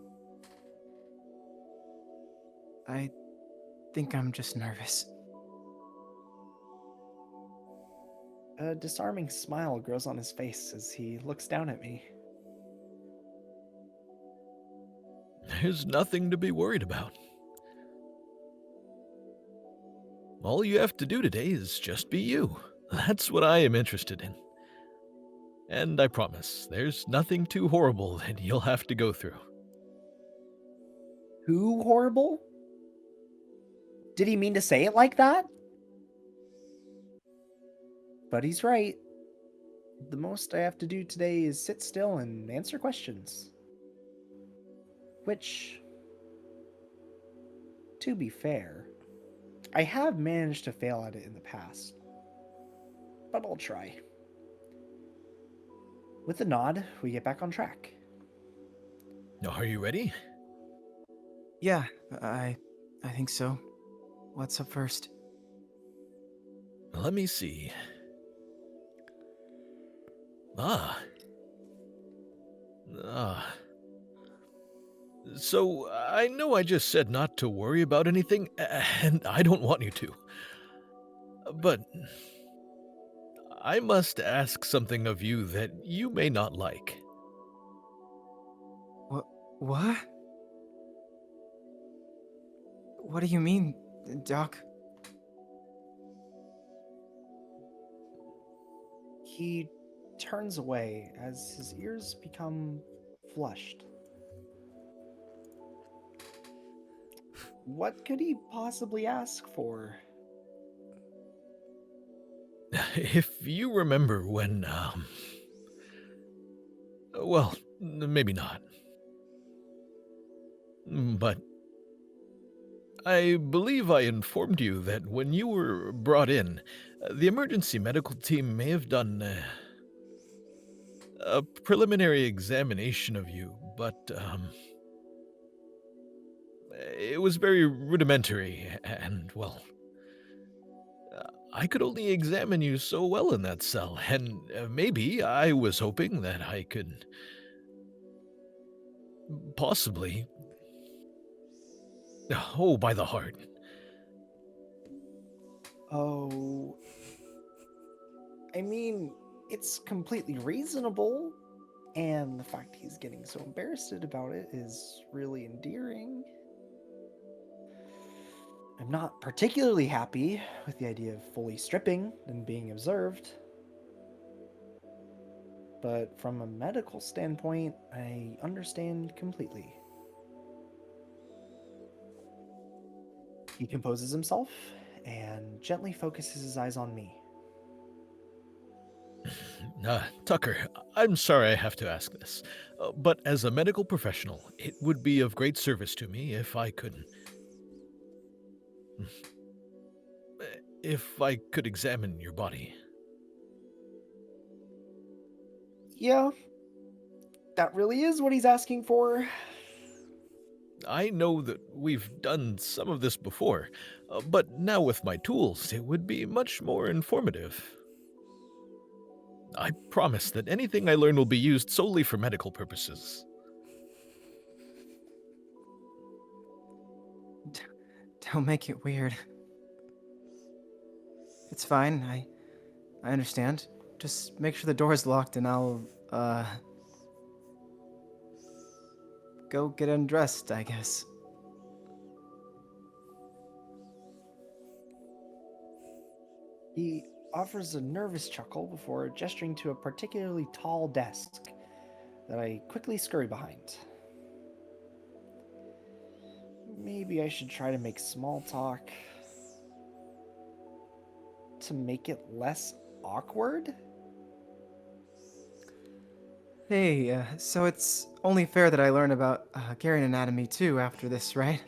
I think I'm just nervous. A disarming smile grows on his face as he looks down at me. There's nothing to be worried about. All you have to do today is just be you. That's what I am interested in. And I promise, there's nothing too horrible that you'll have to go through. Who horrible? Did he mean to say it like that? But he's right. The most I have to do today is sit still and answer questions. Which, to be fair, I have managed to fail at it in the past. But I'll try. With a nod, we get back on track. Are you ready? Yeah, I think so. What's up first? Let me see. So, I know I just said not to worry about anything, and I don't want you to. But I must ask something of you that you may not like. What? What do you mean, Doc? He turns away as his ears become flushed. What could he possibly ask for? If you remember when, well, maybe not. But I believe I informed you that when you were brought in, the emergency medical team may have done a preliminary examination of you, but it was very rudimentary, and, well, I could only examine you so well in that cell, and maybe I was hoping that I could possibly... Oh, by the heart. Oh, I mean, it's completely reasonable, and the fact he's getting so embarrassed about it is really endearing. I'm not particularly happy with the idea of fully stripping and being observed. But from a medical standpoint, I understand completely. He composes himself and gently focuses his eyes on me. Tucker, I'm sorry I have to ask this, but as a medical professional, it would be of great service to me if I could... if I could examine your body. Yeah, that really is what he's asking for. I know that we've done some of this before, but now with my tools, it would be much more informative. I promise that anything I learn will be used solely for medical purposes. Don't make it weird. It's fine. I understand. Just make sure the door's locked and I'll, go get undressed, I guess. He offers a nervous chuckle before gesturing to a particularly tall desk that I quickly scurry behind. Maybe I should try to make small talk to make it less awkward? Hey, so it's only fair that I learn about Garian anatomy too after this, right?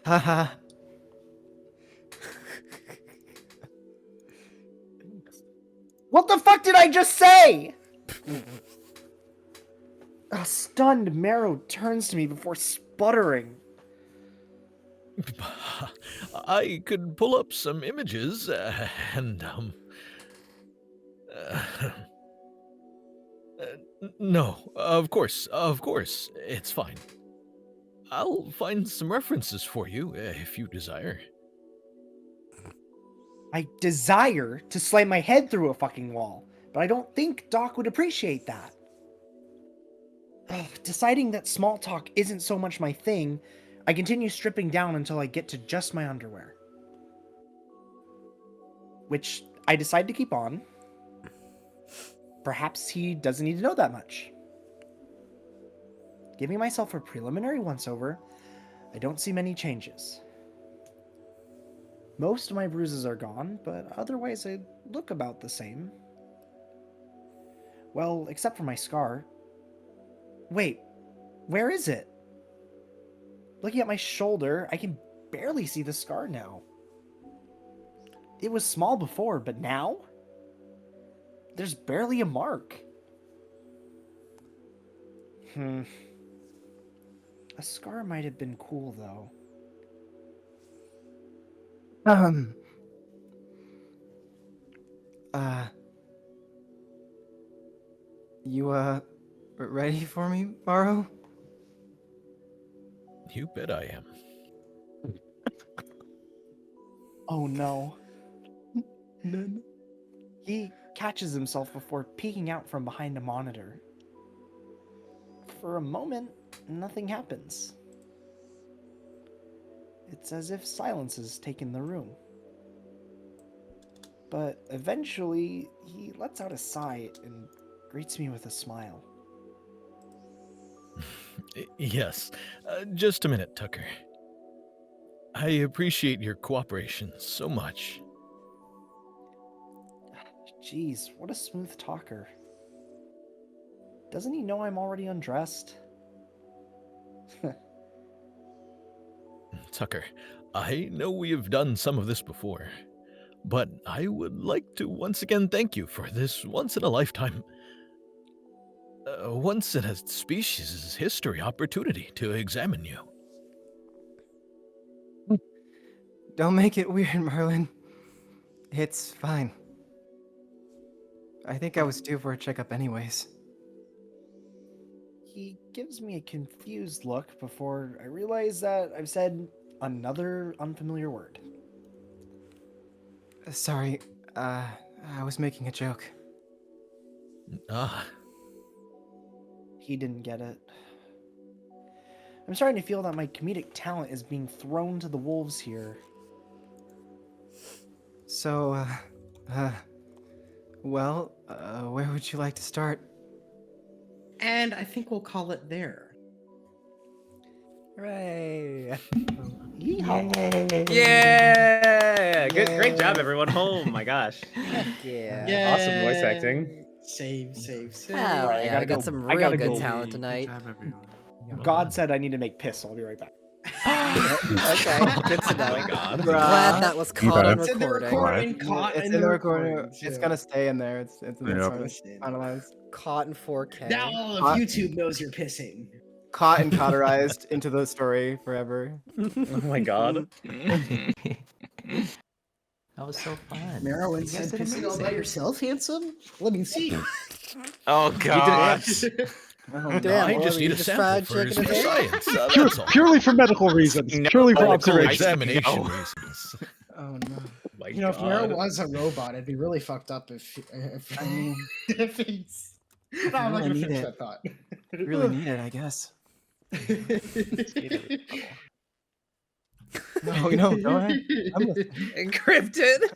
Haha. What the fuck did I just say? A stunned Marrow turns to me before sputtering. I could pull up some images and no, of course, it's fine. I'll find some references for you if you desire. I desire to slam my head through a fucking wall, but I don't think Doc would appreciate that. Deciding that small talk isn't so much my thing, I continue stripping down until I get to just my underwear. Which I decide to keep on. Perhaps he doesn't need to know that much. Giving myself a preliminary once-over, I don't see many changes. Most of my bruises are gone, but otherwise I look about the same. Well, except for my scar. Wait, where is it? Looking at my shoulder, I can barely see the scar now. It was small before, but now? There's barely a mark. A scar might have been cool, though. You, ready for me, Marrow? You bet I am. Oh no. He catches himself before peeking out from behind a monitor. For a moment, nothing happens. It's as if silence has taken the room. But eventually, he lets out a sigh and greets me with a smile. Yes, just a minute, Tucker. I appreciate your cooperation so much. Jeez, what a smooth talker. Doesn't he know I'm already undressed? Tucker, I know we have done some of this before, but I would like to once again thank you for this once-in-a-lifetime, once-in-a-species history opportunity to examine you. Don't make it weird, Merlin. It's fine. I think I was due for a checkup anyways. He gives me a confused look before I realize that I've said another unfamiliar word. Sorry, I was making a joke. Ah. He didn't get it. I'm starting to feel that my comedic talent is being thrown to the wolves here. So, well, where would you like to start? And I think we'll call it there. Hooray! Yay! Yeah! Great job, everyone. Oh my gosh. Yeah. Awesome voice acting. Save. Oh, Alright, yeah, we got some I real gotta good go. talent tonight. God said I need to make piss, so I'll be right back. Okay, good to know. Oh my God. Glad that was caught on It's in the recording. recording. It's in the recording. It's gonna stay in there. It's in there. Yep. It's finalized. Caught in 4K. Now all of YouTube knows you're pissing. Caught and cauterized into the story forever. Oh my God. That was so fun. Marrowyn You said guys did pissing all by amazing. yourself, handsome? Let me see. Oh God. Damn, I just Orly, need you a just sample fried for chicken some and science. Pure, That's all. purely for medical reasons. Purely for Medical observation. examination No. reasons. Oh no. My You know, if Nero God. was a robot, it'd be really fucked up if I mean, if he's. if I'm you not really gonna need finish it, that thought. you really need it, I guess. No, no, go ahead. I'm listening. Encrypted.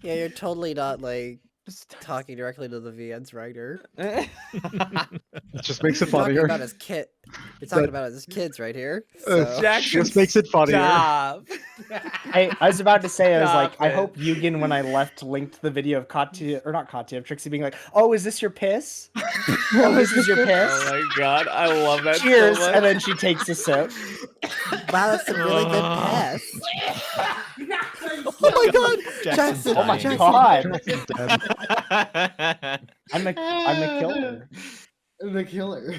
Yeah, you're totally not like Just talking directly to the VN's writer. It just makes it You're talking funnier. about his kid. You're talking about his kids right here. Just makes it funnier. I was about to say, I was like, I hope Yugen, when I left, linked the video of Katya, or not Katya, of Trixie being like, oh, is this your piss? Oh, this is your piss? Oh my god, I love that Cheers, so much. and then she takes a sip. Wow, that's a really good pass. Oh my god! Jackson's Oh my dying. god! Jackson's dead. I'm a killer. The killer.